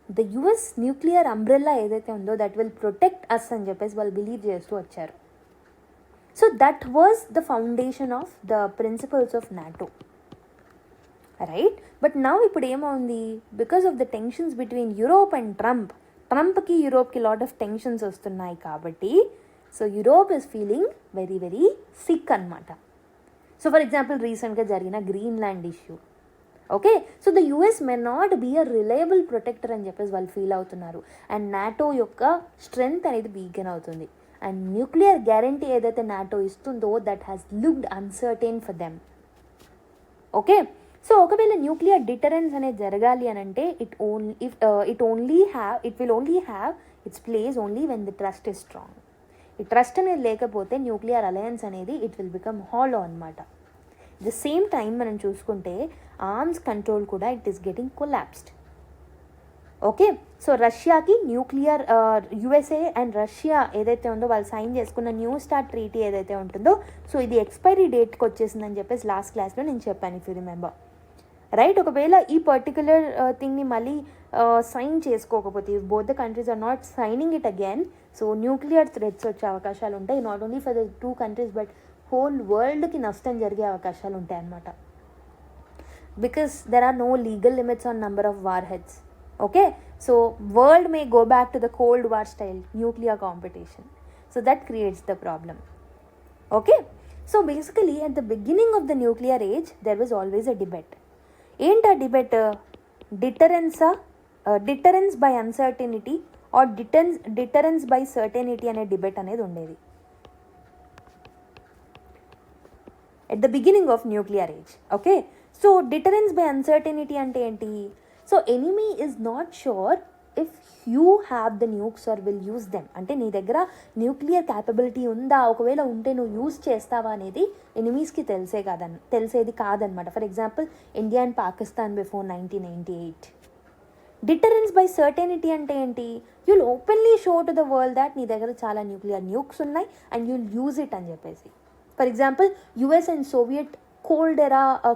Speaker 1: the US nuclear umbrella ఏదైతే ఉందో that will protect అస్ అని చెప్పేసి వాళ్ళు బిలీవ్ చేస్తూ వచ్చారు. So that was the foundation of the principles of NATO, right? But now ఇప్పుడు ఏమవుంది, because of the tensions between Europe and ట్రంప్కి యూరోప్కి లాట్ ఆఫ్ టెన్షన్స్ వస్తున్నాయి కాబట్టి so Europe is feeling very very sick అనమాట. So for example రీసెంట్గా జరిగిన Greenland issue. Okay, so the US may not be a reliable protector అని చెప్పేసి వాళ్ళు ఫీల్ అవుతున్నారు. అండ్ నాటో యొక్క స్ట్రెంగ్త్ అనేది వీకెన్ అవుతుంది. అండ్ న్యూక్లియర్ గ్యారంటీ ఏదైతే నాటో ఇస్తుందో that has looked uncertain for them. Okay, so ఒకవేళ న్యూక్లియర్ డిటరెన్స్ అనేది జరగాలి అని అంటే it will only have its place only when the trust is strong. ఈ ట్రస్ట్ అనేది లేకపోతే న్యూక్లియర్ అలయన్స్ అనేది ఇట్ విల్ బికమ్ హాలో అనమాట. ద సేమ్ టైం మనం చూసుకుంటే ఆర్మ్స్ కంట్రోల్ కూడా it is getting collapsed. Okay, so రష్యాకి న్యూక్లియర్ యుఎస్ఏ అండ్ రష్యా ఏదైతే ఉందో వాళ్ళు సైన్ చేసుకున్న న్యూ స్టార్ట్ ట్రీటీ ఏదైతే ఉంటుందో, సో ఇది ఎక్స్పైరీ డేట్కి వచ్చేసిందని చెప్పేసి లాస్ట్ క్లాస్లో నేను చెప్పాను, ఇఫ్ యూ రిమెంబర్ రైట్. ఒకవేళ ఈ పర్టికులర్ థింగ్ని మళ్ళీ సైన్ చేసుకోకపోతే, both the countries are not signing it again, so nuclear threats వచ్చే అవకాశాలు ఉంటాయి. Not only for the 2 countries but whole వరల్డ్కి నష్టం జరిగే అవకాశాలు ఉంటాయి అన్నమాట. Because there are no legal limits on number of warheads. Okay, so world may go back to the Cold War style nuclear competition. So that creates the problem. Okay, so basically at the beginning of the nuclear age there was always a debate. Enta debate deterrence by uncertainty or deterrence by certainty ane debate anedi undedi at the beginning of nuclear age. Okay, so deterrence by uncertainty ante enti? So enemy is not sure if you have the nukes or will use them. అంటే నీ దగ్గర nuclear capability ఉందా, ఒకవేళ ఉంటే నువ్వు use చేస్తావా అనేది ఎనిమీస్కి తెలిసేది కాదనమాట. For example India and Pakistan before 1998. Deterrence by certainty అంటే ఏంటి? You'll openly show to the world that నీ దగ్గర చాలా న్యూక్లియర్ న్యూక్స్ ఉన్నాయి అండ్ యుల్ యూజ్ ఇట్ అని చెప్పేసి. For example US and Soviet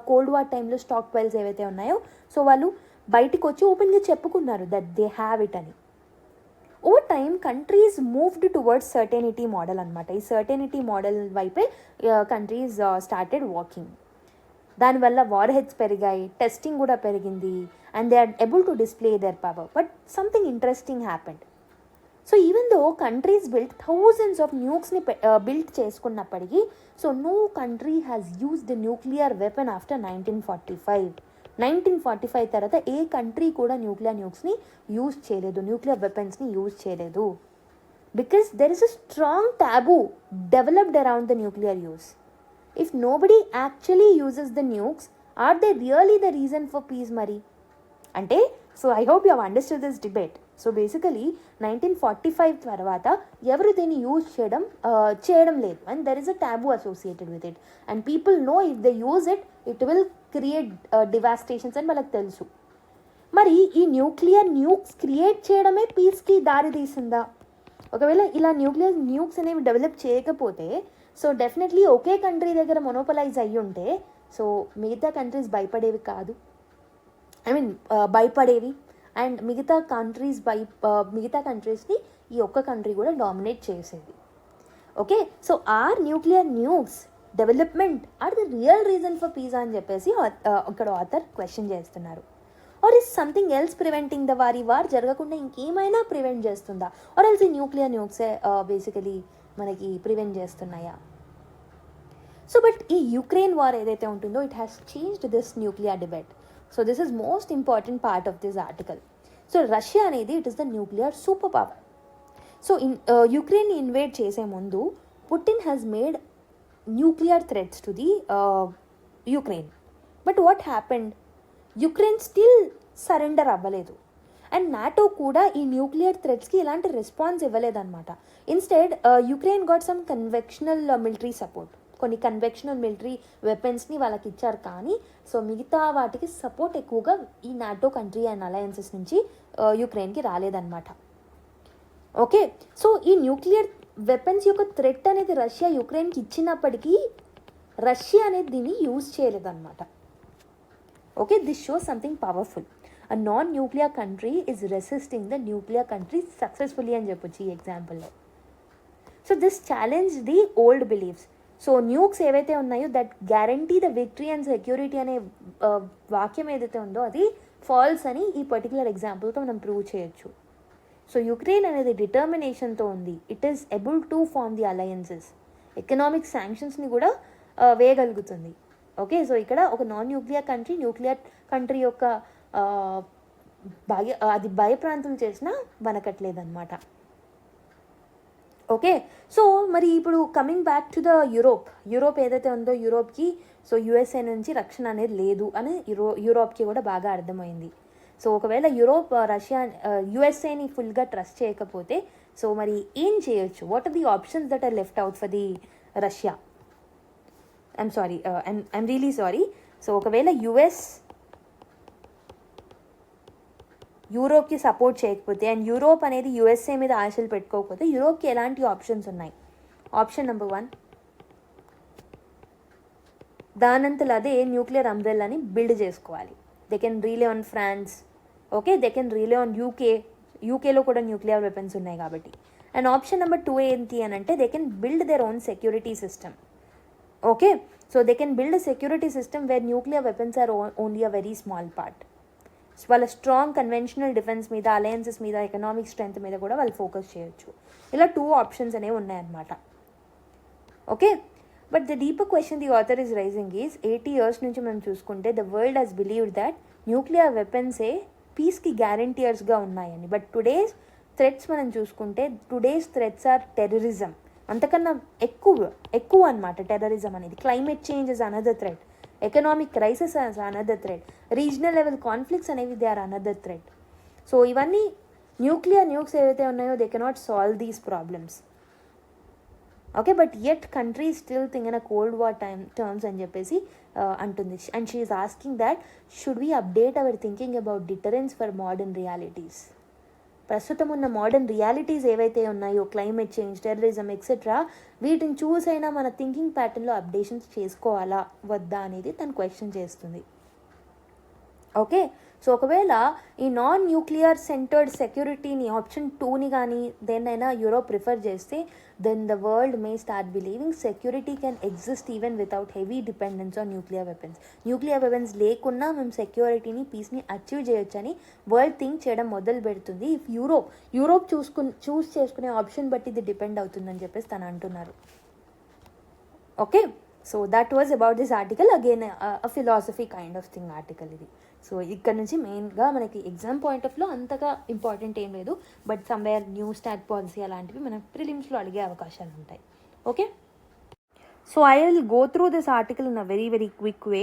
Speaker 1: cold war టైంలో స్టాక్ పైల్స్ ఏవైతే ఉన్నాయో, సో వాళ్ళు బయటికి వచ్చి ఓపెన్గా చెప్పుకున్నారు దట్ దే హ్యావ్ ఇట్ అని. Over time countries moved towards certainty model అనమాట. ఈ సర్టెనిటీ మోడల్ వైపే కంట్రీస్ స్టార్టెడ్ వాకింగ్. దానివల్ల వార్ హెడ్స్ పెరిగాయి, టెస్టింగ్ కూడా పెరిగింది and they are able to display their power. But something interesting happened. So even though countries built thousands of న్యూక్స్ని built చేసుకున్నప్పటికీ, so no country has used nuclear weapon after 1945. 1945 తర్వాత ఏ country కూడా nuclear న్యూక్స్ని use చేయలేదు, nuclear వెపన్స్ని use చేయలేదు. Because there is a strong taboo developed around the nuclear use. If nobody actually uses the nukes, are they really the reason for peace మరి? అంటే so I hope you have understood this debate. So basically 1945 తర్వాత ఎవరు దీన్ని use చేయడం లేదు and there is a taboo associated with it and people know if they use it will create devastations అని వాళ్ళకి తెలుసు. మరి ఈ న్యూక్లియర్ న్యూక్స్ క్రియేట్ చేయడమే పీస్కి దారి తీసిందా? ఒకవేళ ఇలా న్యూక్లియర్ న్యూక్స్ అనేవి డెవలప్ చేయకపోతే, సో డెఫినెట్లీ ఒకే కంట్రీ దగ్గర మొనోపలైజ్ అయ్యి ఉంటే, సో మిగతా కంట్రీస్ భయపడేవి కాదు, భయపడేవి అండ్ మిగతా కంట్రీస్ని ఈ ఒక్క కంట్రీ కూడా డామినేట్ చేసేది. Okay, so are nuclear nukes development are the real reason for peace అని చెప్పేసి ఇక్కడ ఆథర్ క్వశ్చన్ చేస్తున్నారు. Or is something else preventing the war? ఈ వార్ జరగకుండా ఇంకేమైనా ప్రివెంట్ చేస్తుందా? ఆర్ ఎల్స్ ఈ న్యూక్లియర్ న్యూక్సే బేసికలీ మనకి ప్రివెంట్ చేస్తున్నాయా? సో బట్ ఈ యుక్రెయిన్ వార్ ఏదైతే ఉంటుందో it has changed this nuclear debate. So this is most important part of this article. So Russia అనేది it is the nuclear superpower. So యుక్రెయిన్ని invade చేసే ముందు Putin has made nuclear threats to the Ukraine. But what happened? Ukraine still surrender అవ్వలేదు and NATO కూడా ఈ nuclear థ్రెట్స్కి ఎలాంటి response ఇవ్వలేదన్నమాట. Instead Ukraine got some conventional military support, కొన్ని కన్వెక్షనల్ మిలిటరీ వెపన్స్ని వాళ్ళకి ఇచ్చారు, కానీ సో మిగతా వాటికి సపోర్ట్ ఎక్కువగా ఈ నాటో కంట్రీ అండ్ అలయన్సెస్ నుంచి యుక్రెయిన్కి రాలేదన్నమాట. ఓకే, సో ఈ న్యూక్లియర్ వెపన్స్ యొక్క థ్రెట్ అనేది రష్యా యుక్రెయిన్కి ఇచ్చినప్పటికీ రష్యా అనేది దీన్ని యూజ్ చేయలేదన్నమాట. Okay, this shows something powerful. A non nuclear country is resisting the nuclear country successfully అని చెప్పొచ్చు ఈ ఎగ్జాంపుల్లో. So this challenge the old beliefs. So nukes ఏవైతే ఉన్నాయో that guarantee the victory and security అనే వాక్యం ఏదైతే ఉందో అది ఫాల్స్ అని ఈ పర్టికులర్ ఎగ్జాంపుల్తో మనం ప్రూవ్ చేయొచ్చు. సో యుక్రెయిన్ అనేది డిటర్మినేషన్తో ఉంది. It is able to form the alliances, economic శాంక్షన్స్ని కూడా వేయగలుగుతుంది. ఓకే, సో ఇక్కడ ఒక నాన్ న్యూక్లియర్ కంట్రీ యొక్క అది భయప్రాంతులు చేసినా వనకట్లేదన్నమాట. ఓకే, సో మరి ఇప్పుడు coming back to the Europe ఏదైతే ఉందో యూరోప్కి సో యుఎస్ఏ నుంచి రక్షణ అనేది లేదు అని యూరోప్కి కూడా బాగా అర్థమైంది. సో ఒకవేళ రష్యా యుఎస్ఏని ఫుల్గా ట్రస్ట్ చేయకపోతే సో మరి ఏం చేయొచ్చు? What are the options that are left out for the Russia? I'm really sorry. So ఒకవేళ యూరోప్కి సపోర్ట్ చేయకపోతే అండ్ యూరోప్ అనేది యుఎస్ఏ మీద ఆశలు పెట్టుకోకపోతే యూరోప్కి ఎలాంటి ఆప్షన్స్ ఉన్నాయి? ఆప్షన్ నెంబర్ 1, దానంతలో అదే న్యూక్లియర్ అంబ్రెల్లాని బిల్డ్ చేసుకోవాలి. They can rely on France, okay, they can rely on యూకేలో కూడా న్యూక్లియర్ వెపన్స్ ఉన్నాయి కాబట్టి. అండ్ ఆప్షన్ నెంబర్ 2 ఏంటి అని అంటే they can build their own security system. Okay, so they can build a security system where nuclear weapons are only a very small part. వాళ్ళ strong conventional defence మీద, alliances మీద, economic strength మీద కూడా వాళ్ళు focus చేయొచ్చు. ఇలా 2 options అనేవి ఉన్నాయన్నమాట. Okay, but the deeper question the author is raising is 80 years నుంచి మనం చూసుకుంటే the world has believed that nuclear వెపన్సే పీస్కి గ్యారంటీయర్స్గా ఉన్నాయని. బట్ టుడేస్ థ్రెట్స్ మనం చూసుకుంటే టుడేస్ థ్రెట్స్ ఆర్ టెర్రరిజం. అంతకన్నా ఎక్కువ అనమాట టెర్రరిజం అనేది. Climate change is another threat, economic crisis is another threat, regional level conflicts అనేవి they are another threat. So ఇవన్నీ న్యూక్స్ ఏవైతే ఉన్నాయో they cannot solve these problems. Okay, but yet country still think in a cold war terms అని చెప్పేసి అంటుంది. And she is asking that should we update our thinking about deterrence for modern realities. ప్రస్తుతం ఉన్న modern realities ఏవైతే ఉన్నాయో, climate change, terrorism etcetera, వీటిని చూసైనా మన థింకింగ్ ప్యాటర్న్లో అప్డేషన్స్ చేసుకోవాలా వద్దా అనేది తను క్వశ్చన్ చేస్తుంది. ఓకే, సో ఒకవేళ ఈ నాన్ న్యూక్లియర్ సెంటర్డ్ సెక్యూరిటీని ఆప్షన్ 2ని కానీ దేన్నైనా యూరోప్ ప్రిఫర్ చేస్తే then the world may start believing security can exist even without heavy dependence on nuclear weapons. Nuclear weapons లేకున్నా మేము సెక్యూరిటీని, పీస్ని అచీవ్ చేయొచ్చని వరల్డ్ థింక్ చేయడం మొదలు పెడుతుంది. ఇఫ్ యూరోప్ చూస్ చేసుకునే ఆప్షన్ బట్టి ఇది డిపెండ్ అవుతుందని చెప్పేసి తను అంటున్నారు. Okay, so that was about this article. Again a philosophy kind of thing article ఇది. సో ఇక్కడ నుంచి మెయిన్గా మనకి ఎగ్జామ్ పాయింట్ ఆఫ్ లో అంతగా ఇంపార్టెంట్ ఏం లేదు, but somewhere new start policy అలాంటివి మన ప్రిలిమ్స్లో అడిగే అవకాశాలు ఉంటాయి. Okay, so I will go through this article in a very very quick way.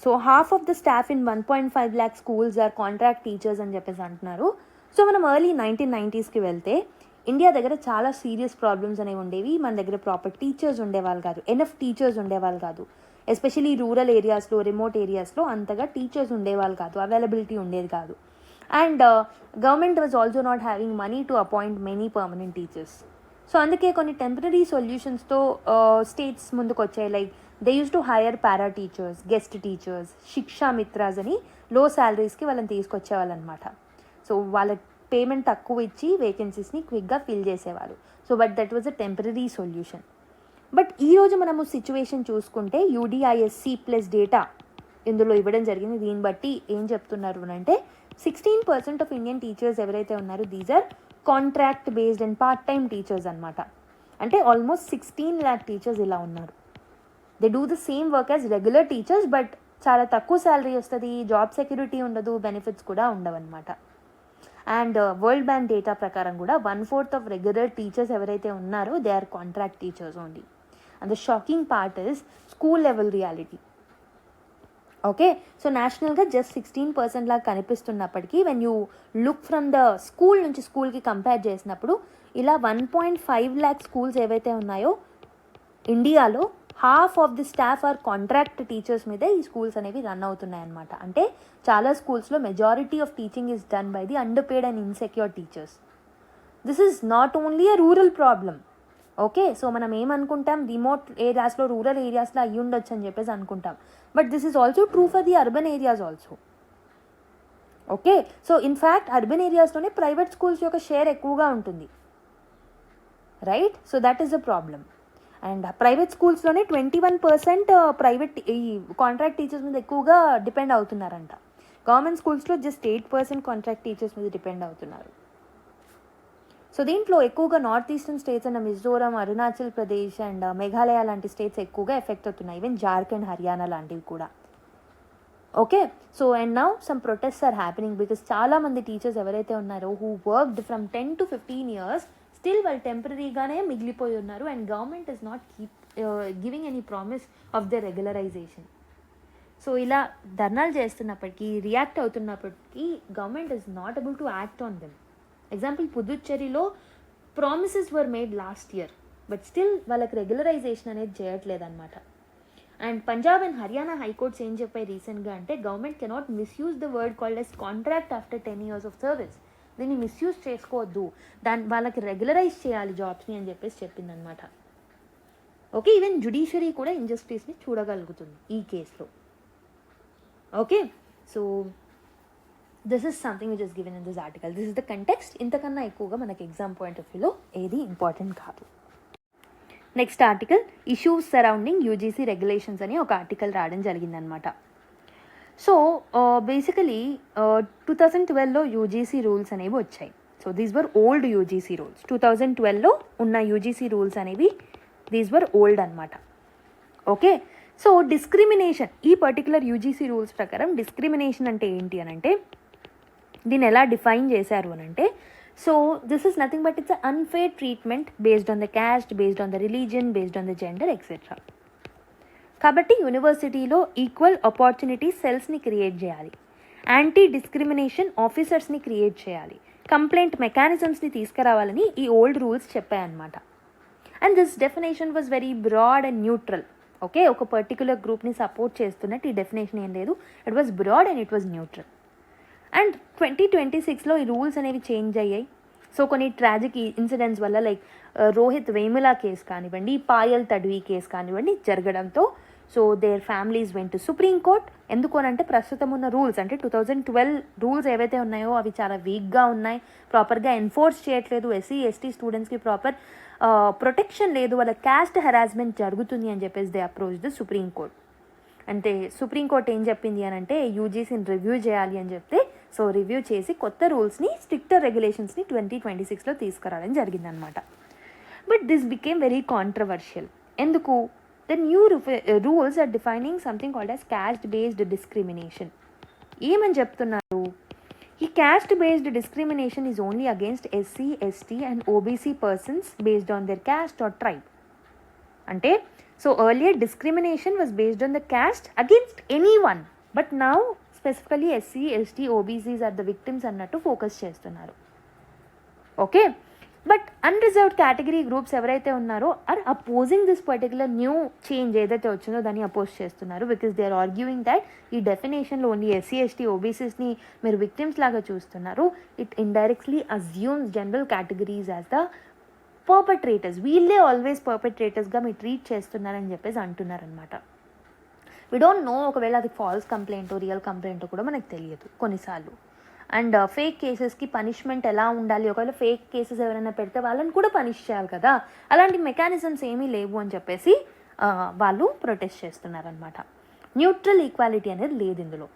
Speaker 1: So half of the staff in 1.5 lakh schools are contract teachers అని చెప్పేసి అంటున్నారు. సో మనం ఎర్లీ 1990sకి వెళ్తే ఇండియా దగ్గర చాలా సీరియస్ ప్రాబ్లమ్స్ అనేవి ఉండేవి. మన దగ్గర ప్రాపర్ టీచర్స్ ఉండేవాళ్ళు కాదు, ఎనఫ్ టీచర్స్ ఉండేవాళ్ళు కాదు. ఎస్పెషలీ రూరల్ ఏరియాస్లో, రిమోట్ ఏరియాస్లో అంతగా టీచర్స్ ఉండేవాళ్ళు కాదు, అవైలబిలిటీ ఉండేది కాదు. And government was also not having money to appoint many permanent teachers. So అందుకే కొన్ని టెంపరీ సొల్యూషన్స్తో స్టేట్స్ ముందుకు వచ్చాయి. Like they use to hire para teachers, guest teachers, Shiksha Mitras అని లో శాలరీస్కి వాళ్ళని తీసుకొచ్చేవాళ్ళు అనమాట. సో వాళ్ళ పేమెంట్ తక్కువ ఇచ్చి వేకెన్సీస్ని క్విక్గా ఫిల్ చేసేవాళ్ళు. So but that was a temporary solution. But ఈరోజు మనము సిచ్యువేషన్ చూసుకుంటే UDISC ప్లస్ డేటా ఇందులో ఇవ్వడం జరిగింది. దీన్ని బట్టి ఏం చెప్తున్నారు అంటే 16% ఆఫ్ ఇండియన్ టీచర్స్ ఎవరైతే ఉన్నారో these are contract based and part time teachers అనమాట. అంటే ఆల్మోస్ట్ 16 lakh టీచర్స్ ఇలా ఉన్నారు. They do the same work as regular teachers, but చాలా తక్కువ శాలరీ వస్తుంది, జాబ్ సెక్యూరిటీ ఉండదు, బెనిఫిట్స్ కూడా ఉండవు అనమాట. అండ్ వరల్డ్ బ్యాంక్ డేటా ప్రకారం కూడా 1/4 ఆఫ్ రెగ్యులర్ టీచర్స్ ఎవరైతే ఉన్నారో they are contract teachers only. And the shocking part is school level reality. Okay, so నేషనల్గా జస్ట్ 16% లాగా కనిపిస్తున్నప్పటికీ when you look from the school నుంచి స్కూల్కి కంపేర్ చేసినప్పుడు ఇలా 1.5 lakh స్కూల్స్ ఏవైతే ఉన్నాయో ఇండియాలో half of the staff are contract teachers మీదే ఈ స్కూల్స్ అనేవి రన్ అవుతున్నాయి అనమాట. అంటే చాలా స్కూల్స్లో majority of teaching is done by the under paid and insecure teachers. This is not only a rural problem. Okay, so మనం ఏమనుకుంటాం, రిమోట్ ఏరియాస్లో, రూరల్ ఏరియాస్లో అయ్యి ఉండొచ్చు అని చెప్పేసి అనుకుంటాం. But this is also true for the urban areas also. Okay, so in fact urban ఏరియాస్లోనే ప్రైవేట్ స్కూల్స్ యొక్క షేర్ ఎక్కువగా ఉంటుంది, right? So that is the problem. And private స్కూల్స్లోనే 21% ప్రైవేట్ ఈ కాంట్రాక్ట్ టీచర్స్ మీద ఎక్కువగా డిపెండ్ అవుతున్నారంట. గవర్నమెంట్ స్కూల్స్లో జస్ట్ 8% కాంట్రాక్ట్ టీచర్స్ మీద డిపెండ్ అవుతున్నారు. సో దీంట్లో ఎక్కువగా north eastern states and Mizoram, Arunachal Pradesh and Meghalaya లాంటి స్టేట్స్ ఎక్కువగా ఎఫెక్ట్ అవుతున్నాయి, ఈవెన్ జార్ఖండ్, హర్యానా లాంటివి కూడా. Okay, so and now some protest are happening because చాలామంది టీచర్స్ ఎవరైతే ఉన్నారో who worked from 10 to 15 years still వాళ్ళు టెంపరీగానే మిగిలిపోయి ఉన్నారు. And government is not giving any promise of the regularization. So ఇలా ధర్నాలు చేస్తున్నప్పటికీ, రియాక్ట్ అవుతున్నప్పటికీ government is not able to act on them. Example, పుదుచ్చేరిలో promises were made last year, but still వాళ్ళకి రెగ్యులరైజేషన్ అనేది చేయట్లేదన్నమాట. And Punjab and Haryana high courts ఏం చెప్పాయి రీసెంట్గా అంటే, government cannot misuse the word called as contract after 10 years of service. దీన్ని misuse చేసుకోవద్దు, వాళ్ళకి రెగ్యులరైజ్ చేయాలి జాబ్స్ని అని చెప్పేసి చెప్పిందనమాట. ఓకే, ఈవెన్ జుడిషియరీ కూడా ఇంజస్టిస్ని చూడగలుగుతుంది ఈ కేసులో. Okay, so this is something which is given in this article. This is the context. ఇంతకన్నా ఎక్కువగా మనకి ఎగ్జామ్ పాయింట్ ఆఫ్ వ్యూలో ఏది ఇంపార్టెంట్ కాదు. Next article, issues surrounding UGC regulations అని ఒక ఆర్టికల్ రావడం జరిగిందనమాట. సో బేసికలీ 2012లో యూజీసీ రూల్స్ అనేవి వచ్చాయి. So these were old UGC rules. 2012లో ఉన్న యూజీసీ రూల్స్ అనేవి దీస్ వర్ ఓల్డ్ అనమాట. ఓకే, సో డిస్క్రిమినేషన్, ఈ పర్టికులర్ యూజీసీ రూల్స్ ప్రకారం డిస్క్రిమినేషన్ అంటే ఏంటి అని అంటే, దీన్ని ఎలా డిఫైన్ చేశారు అని అంటే, so this is nothing but it's unfair treatment based on the caste, based on the religion, based on the gender etcetera. కాబట్టి యూనివర్సిటీలో ఈక్వల్ ఆపర్చునిటీ సెల్స్ని క్రియేట్ చేయాలి, యాంటీ డిస్క్రిమినేషన్ ఆఫీసర్స్ని క్రియేట్ చేయాలి, కంప్లైంట్ మెకానిజమ్స్ని తీసుకురావాలని ఈ ఓల్డ్ రూల్స్ చెప్పాయన్నమాట. And this definition was very broad and neutral. Okay, ఒక పర్టికులర్ గ్రూప్ని సపోర్ట్ చేస్తున్నట్టు ఈ డెఫినేషన్ ఏం లేదు. It was broad and it was neutral. And 2026లో ఈ రూల్స్ అనేవి చేంజ్ అయ్యాయి. సో కొన్ని ట్రాజిక్ ఇన్సిడెంట్స్ వల్ల, లైక్ రోహిత్ వేములా కేసు కానివ్వండి, పాయల్ తడ్వీ కేసు కానివ్వండి జరగడంతో, so their families vent to supreme court. ఎందుకు అని అంటే, ప్రస్తుతం ఉన్న రూల్స్ అంటే 2012 రూల్స్ ఏవైతే ఉన్నాయో అవి చాలా వీక్గా ఉన్నాయి, ప్రాపర్గా ఎన్ఫోర్స్ చేయట్లేదు, ఎస్సీ ఎస్టీ స్టూడెంట్స్కి ప్రాపర్ ప్రొటెక్షన్ లేదు, వాళ్ళ క్యాస్ట్ హెరాస్మెంట్ జరుగుతుంది అని చెప్పేసి they approach the supreme court. అంటే సుప్రీంకోర్టు ఏం చెప్పింది అని అంటే, యూజీసీని రివ్యూ చేయాలి అని చెప్తే, సో రివ్యూ చేసి కొత్త రూల్స్ని, స్ట్రిక్టర్ రెగ్యులేషన్స్ని 2026లో తీసుకురావడం జరిగిందనమాట. But this became very controversial. ఎందుకు? The new rules are defining something called as caste based discrimination. ఏమని చెప్తున్నారు? ఈ caste based discrimination is only against SC, ST and OBC persons based on their caste or tribe. అంటే, so earlier discrimination was based on the caste against anyone, but now specifically SC, ST, OBCs are the victims అన్నట్టు focus చేస్తున్నారు. Okay, but unreserved category groups ఎవరైతే ఉన్నారో are opposing this particular new change ఏదైతే వచ్చిందో దాన్ని oppose చేస్తున్నారు. Because they are arguing that ఈ డెఫినేషన్లో ఓన్లీ ఎస్సీ, ఎస్టీ, ఓబీసీస్ని మీరు విక్టిమ్స్ లాగా చూస్తున్నారు. It indirectly assumes general categories as the perpetrators. వీళ్ళే ఆల్వేస్ పర్పెట్రేటర్స్గా మీరు ట్రీట్ చేస్తున్నారని చెప్పేసి అంటున్నారనమాట. వి డోంట్ నో, ఒకవేళ అది ఫాల్స్ కంప్లైంటో రియల్ కంప్లైంటో కూడా మనకు తెలియదు కొన్నిసార్లు. అండ్ ఫేక్ కేసెస్కి పనిష్మెంట్ ఎలా ఉండాలి, ఒకవేళ ఫేక్ కేసెస్ ఎవరైనా పెడితే వాళ్ళని కూడా పనిష్ చేయాలి కదా, అలాంటి మెకానిజమ్స్ ఏమీ లేవు అని చెప్పేసి వాళ్ళు ప్రొటెస్ట్ చేస్తున్నారనమాట. న్యూట్రల్ ఈక్వాలిటీ అనేది లేదు ఇందులో.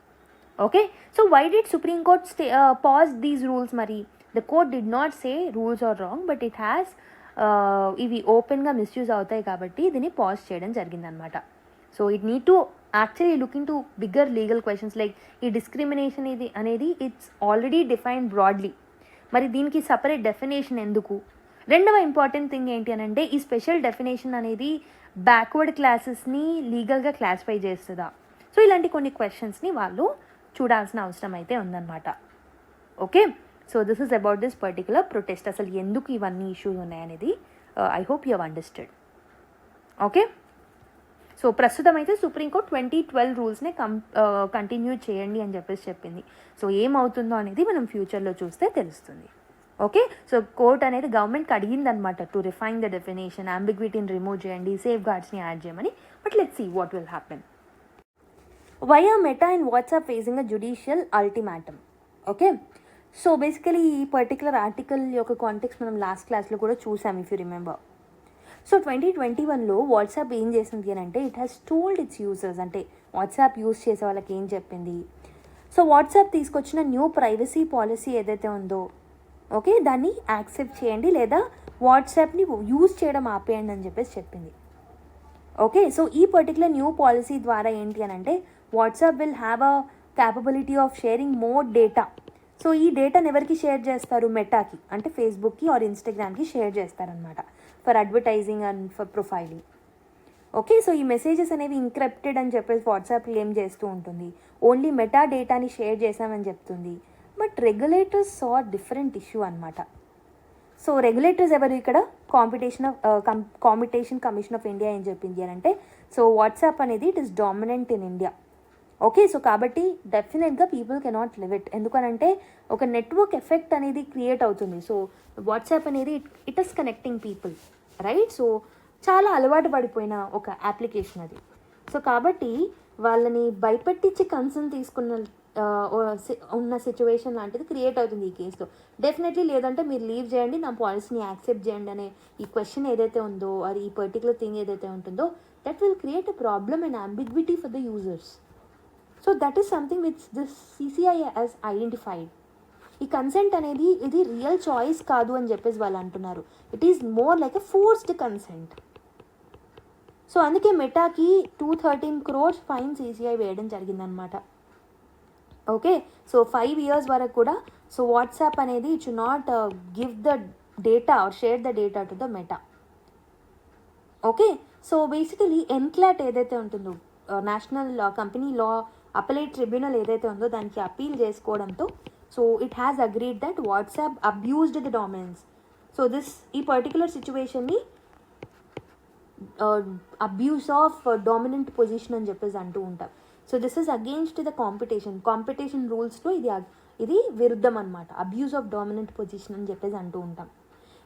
Speaker 1: Okay, so why did supreme court pause these rules? మరి the court did not say rules are wrong, but it has ఇవి ఓపెన్గా మిస్యూజ్ అవుతాయి కాబట్టి దీన్ని పాజ్ చేయడం జరిగిందనమాట. So it need to actually looking to bigger legal questions like ఈ discrimination అనేది ఇట్స్ ఆల్రెడీ డిఫైన్డ్ బ్రాడ్లీ. మరి దీనికి సపరేట్ డెఫినేషన్ ఎందుకు? రెండవ ఇంపార్టెంట్ థింగ్ ఏంటి అని అంటే, ఈ స్పెషల్ డెఫినేషన్ అనేది బ్యాక్వర్డ్ క్లాసెస్ని లీగల్గా క్లాసిఫై చేస్తుందా? సో ఇలాంటి కొన్ని క్వశ్చన్స్ని వాళ్ళు చూడాల్సిన అవసరం అయితే ఉందన్నమాట. Okay, so this is about this particular protest. అసలు ఎందుకు ఇవన్నీ ఇష్యూస్ ఉన్నాయనేది I hope you have understood. Okay, so ప్రస్తుతం అయితే సుప్రీంకోర్టు 2012 రూల్స్నే కంటిన్యూ చేయండి అని చెప్పేసి చెప్పింది. సో ఏమవుతుందో అనేది మనం ఫ్యూచర్లో చూస్తే తెలుస్తుంది. ఓకే, సో కోర్ట్ అనేది గవర్నమెంట్కి అడిగిందనమాట టు రిఫైన్ ద డెఫినేషన్, అంబిగ్విటీని రిమూవ్ చేయండి, సేఫ్ గార్డ్స్ని యాడ్ చేయమని. But let's see what will happen. Why are Meta and WhatsApp facing a judicial ultimatum? Okay, so basically ఈ పర్టికులర్ ఆర్టికల్ యొక్క కాంటెక్స్ట్ మనం లాస్ట్ క్లాస్లో కూడా చూసాం ఇఫ్ యూ రిమెంబర్. సో 2021లో వాట్సాప్ ఏం చేసింది అని అంటే, it has told its users, అంటే వాట్సాప్ యూజ్ చేసే వాళ్ళకి ఏం చెప్పింది, సో వాట్సాప్ తీసుకొచ్చిన న్యూ ప్రైవసీ పాలసీ ఏదైతే ఉందో, ఓకే, దాన్ని యాక్సెప్ట్ చేయండి లేదా వాట్సాప్ని యూజ్ చేయడం ఆపేయండి అని చెప్పేసి చెప్పింది. ఓకే, సో ఈ పర్టికులర్ న్యూ పాలసీ ద్వారా ఏంటి అని అంటే, WhatsApp will have a capability of sharing more data. So ఈ డేటాను ఎవరికి షేర్ చేస్తారు? మెటాకి, అంటే ఫేస్బుక్కి ఆర్ ఇన్స్టాగ్రామ్కి షేర్ చేస్తారనమాట, for advertising and for profiling. Okay, so ఈ మెసేజెస్ అనేవి ఇంక్రిప్టెడ్ అని చెప్పేసి వాట్సాప్ క్లెయిమ్ చేస్తూ ఉంటుంది. ఓన్లీ మెటా డేటాని షేర్ చేశామని చెప్తుంది. But regulators saw different issue అనమాట. సో రెగ్యులేటర్స్ ఎవరు ఇక్కడ? కాంపిటీషన్ కమిషన్ ఆఫ్ ఇండియా ఏం చెప్పింది అని అంటే, సో వాట్సాప్ అనేది it is dominant in India. Okay, so కాబట్టి డెఫినెట్గా పీపుల్ కెనాట్ లివ్ ఇట్. ఎందుకనంటే ఒక నెట్వర్క్ ఎఫెక్ట్ అనేది క్రియేట్ అవుతుంది. సో వాట్సాప్ అనేది it is connecting people, right? So చాలా అలవాటు పడిపోయిన ఒక అప్లికేషన్ అది. సో కాబట్టి వాళ్ళని భయపెట్టించి కన్సర్న్ తీసుకున్న ఉన్న సిచ్యువేషన్ లాంటిది క్రియేట్ అవుతుంది ఈ కేసులో. డెఫినెట్లీ లేదంటే మీరు లీవ్ చేయండి, నా పాలసీని యాక్సెప్ట్ చేయండి అనే ఈ క్వశ్చన్ ఏదైతే ఉందో, అది ఈ పర్టికులర్ థింగ్ ఏదైతే ఉంటుందో, that will create a problem and ambiguity for the users. So that is something which this CCI has identified. ఈ కన్సెంట్ అనేది ఇది రియల్ చాయిస్ కాదు అని చెప్పేసి వాళ్ళు అంటున్నారు. It is more like a forced consent. So అందుకే మెటాకి 213 crores ఫైన్ CCI వేయడం జరిగిందనమాట. ఓకే, సో 5 years వరకు కూడా సో వాట్సాప్ అనేది it should not give the data or share the data to the Meta. Okay, so basically NCLAT ఏదైతే ఉంటుందో, national company law appellate tribunal ఏదైతే ఉందో దానికి అపీల్ చేసుకోవడంతో so it has agreed that WhatsApp abused the dominance. So ఈ particular సిచ్యువేషన్ని abuse of dominant position అని చెప్పేసి అంటూ ఉంటాం. So this is against the competition రూల్స్లో ఇది విరుద్ధం అనమాట. అబ్యూస్ ఆఫ్ డామినెంట్ పొజిషన్ అని చెప్పేసి అంటూ ఉంటాం.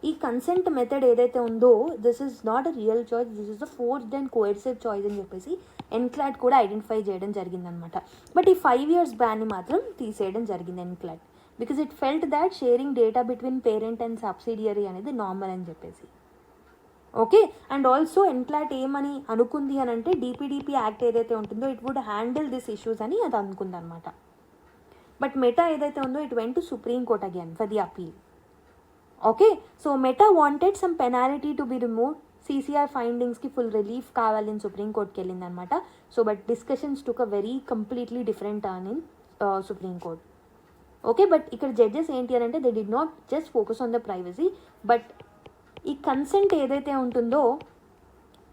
Speaker 1: ఈ కన్సెంట్ మెథడ్ ఏదైతే ఉందో this is not a real choice, this is a forced and coercive choice అని చెప్పేసి ఎన్క్లాట్ కూడా ఐడెంటిఫై చేయడం జరిగిందనమాట. బట్ ఈ 5 years బ్యాన్ని మాత్రం తీసేయడం జరిగింది NCLAT, because it felt that sharing data between parent and subsidiary అనేది నార్మల్ అని చెప్పేసి. ఓకే, అండ్ ఆల్సో ఎన్క్లాట్ ఏమని అనుకుంది అని అంటే DPDP యాక్ట్ ఏదైతే ఉంటుందో it would handle this issues అని అది అనుకుంది అనమాట. బట్ మెటా ఏదైతే ఉందో it went to supreme court again for the appeal. Okay, so Meta wanted some penalty to be removed. CCI ఫైండింగ్స్కి ఫుల్ రిలీఫ్ కావాలని సుప్రీం కోర్ట్కి వెళ్ళింది అనమాట. So but discussions took a very completely different turn in supreme court. Okay, but ఇక్కడ judges ఏంటి అని అంటే they did not just focus on the privacy, but ఈ కన్సెంట్ ఏదైతే ఉంటుందో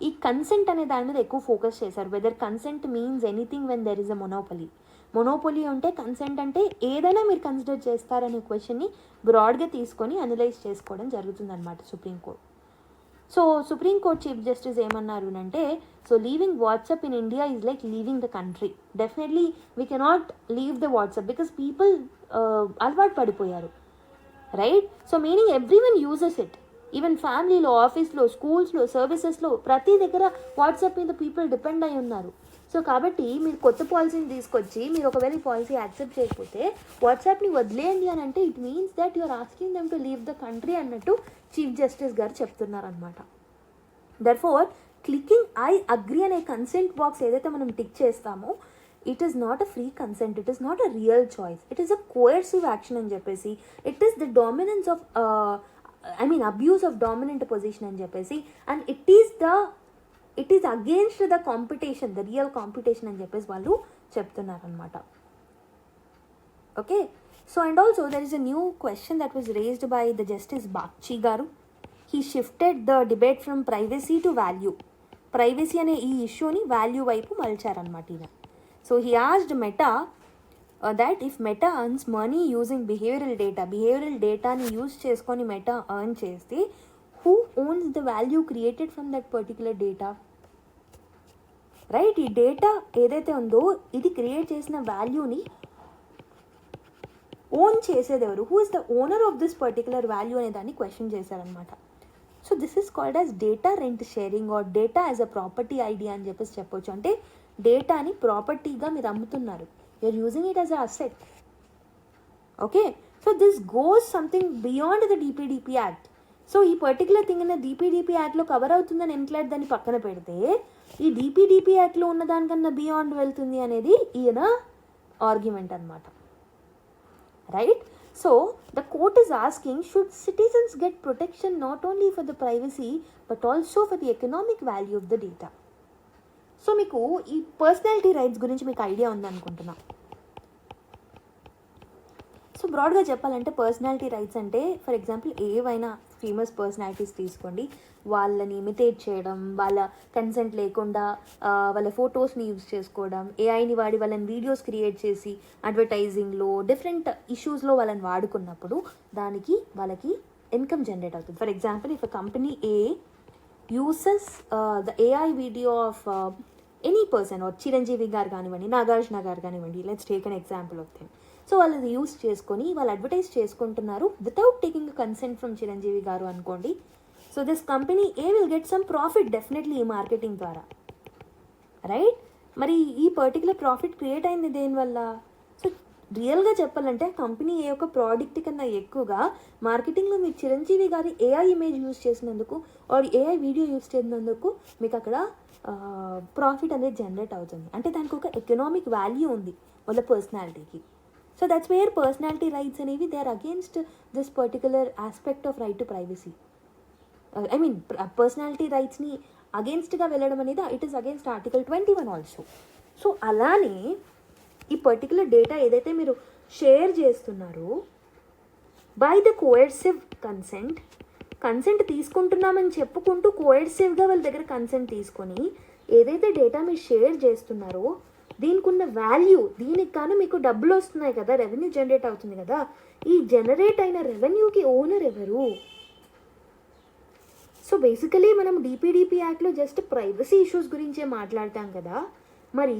Speaker 1: ఈ కన్సెంట్ అనే దాని మీద ఎక్కువ ఫోకస్ చేశారు. Whether consent means anything when there is a monopoly ఉంటే కన్సెంట్ అంటే ఏదైనా మీరు కన్సిడర్ చేస్తారనే క్వశ్చన్ని బ్రాడ్గా తీసుకొని అనలైజ్ చేసుకోవడం జరుగుతుందన్నమాట supreme court. So supreme court chief justice ఏమన్నారు అంటే, so leaving WhatsApp in India is like leaving the country. Definitely we cannot leave the WhatsApp because people అలవాటు పడిపోయారు, right? So meaning everyone uses it. Even ఫ్యామిలీలో, ఆఫీస్లో, స్కూల్స్లో, సర్వీసెస్లో ప్రతి దగ్గర వాట్సాప్ మీద పీపుల్ డిపెండ్ అయి ఉన్నారు. సో కాబట్టి మీరు కొత్త పాలసీని తీసుకొచ్చి మీరు ఒకవేళ ఈ పాలసీ యాక్సెప్ట్ చేయకపోతే వాట్సాప్ని వదిలేయండి అని అంటే it means that you're asking them to leave the country అన్నట్టు చీఫ్ జస్టిస్ గారు చెప్తున్నారనమాట. దర్ఫోర్ క్లికింగ్ ఐ అగ్రీ అనే కన్సెంట్ బాక్స్ ఏదైతే మనం టిక్ చేస్తామో it is not a free consent, it is not a real choice, it is a coercive action అని చెప్పేసి, it is the dominance of abuse of dominant position అని చెప్పేసి, and it is against the competition, the real competition అని చెప్పేసి వాళ్ళు చెప్తున్నారనమాట. Okay, so and also there is a new question that was raised by the justice Bagchi గారు. He shifted the debate from privacy to value. Privacy అనే ఈ ఇష్యూని value వైపు మలిచారనమాట ఈయన. So he asked Meta that if Meta earns money using behavioral dataని use చేసుకొని Meta earn చేస్తే who owns the value created from that particular data, right? ఈ డేటా ఏదైతే ఉందో ఇది క్రియేట్ చేసిన వాల్యూని ఓన్ చేసేది ఎవరు? Who is the owner of this particular value అనే దాన్ని క్వశ్చన్ చేశారనమాట. So this is called as data rent sharing or data as a property idea అని చెప్పేసి చెప్పొచ్చు. అంటే డేటాని ప్రాపర్టీగా మీరు అమ్ముతున్నారు, you're using it as an asset. Okay, so this goes something beyond the DPDP Act. So ఈ particular thing అనే DPDP యాక్ట్లో కవర్ అవుతుందని ఎన్క్లాట్ దాన్ని పక్కన పెడితే ఈ DPDP యాక్ట్లో ఉన్న దానికన్నా బియాండ్ వెళ్తుంది అనేది ఈయన ఆర్గ్యుమెంట్ అనమాట, right? So the court is asking, should citizens get protection not only for the privacy but also for the economic value of the data. So మీకు ఈ పర్సనాలిటీ రైట్స్ గురించి మీకు ఐడియా ఉందనుకుంటున్నా. సో బ్రాడ్గా చెప్పాలంటే పర్సనాలిటీ రైట్స్ అంటే for example ఏవైనా famous personalities తీసుకోండి, వాళ్ళని ఇమిటేట్ చేయడం, వాళ్ళ కన్సెంట్ లేకుండా వాళ్ళ ఫొటోస్ని యూజ్ చేసుకోవడం, ఏఐని వాడి వాళ్ళని వీడియోస్ క్రియేట్ చేసి అడ్వర్టైజింగ్లో డిఫరెంట్ ఇష్యూస్లో వాళ్ళని వాడుకున్నప్పుడు దానికి వాళ్ళకి ఇన్కమ్ జనరేట్ అవుతుంది. For example if a company A uses the AI video of any person, Chiranjeevi గారు కానివ్వండి, నాగార్జున గారు కానివ్వండి, let's take an example of thing. So వాళ్ళు అది యూస్ చేసుకొని వాళ్ళు అడ్వర్టైజ్ చేసుకుంటున్నారు without taking consent from Chiranjeevi గారు అనుకోండి. So this company A will get some profit definitely ఈ మార్కెటింగ్ ద్వారా, రైట్? మరి ఈ పర్టికులర్ ప్రాఫిట్ క్రియేట్ అయింది దేనివల్ల? సో రియల్గా చెప్పాలంటే కంపెనీ ఏ యొక్క ప్రోడక్ట్ కన్నా ఎక్కువగా మార్కెటింగ్లో మీరు చిరంజీవి గారి ఏఐ ఇమేజ్ యూజ్ చేసినందుకు ఆర్ ఏఐ వీడియో యూజ్ చేసినందుకు మీకు అక్కడ ప్రాఫిట్ అనేది జనరేట్ అవుతుంది. అంటే దానికి ఒక ఎకనామిక్ వాల్యూ ఉంది వాళ్ళ పర్సనాలిటీకి. So that's where personality rights అనేవి they are against this particular aspect of right to privacy. I mean personality రైట్స్ని అగేన్స్ట్గా వెళ్ళడం అనేది it is against article 21 also. So అలానే ఈ పర్టికులర్ డేటా ఏదైతే మీరు షేర్ చేస్తున్నారో బై ద కోయర్సివ్ కన్సెంట్ తీసుకుంటున్నామని చెప్పుకుంటూ కోయర్సివ్గా వాళ్ళ దగ్గర కన్సెంట్ తీసుకొని ఏదైతే డేటా మీరు షేర్ చేస్తున్నారో దీనికి ఉన్న వాల్యూ, దీనికి కానీ మీకు డబ్బులు వస్తున్నాయి కదా, రెవెన్యూ జనరేట్ అవుతుంది కదా, ఈ జనరేట్ అయిన రెవెన్యూకి ఓనర్ ఎవరు? సో బేసికలీ మనం డిపిడిపి యాక్ట్లో జస్ట్ ప్రైవసీ ఇష్యూస్ గురించే మాట్లాడతాం కదా, మరి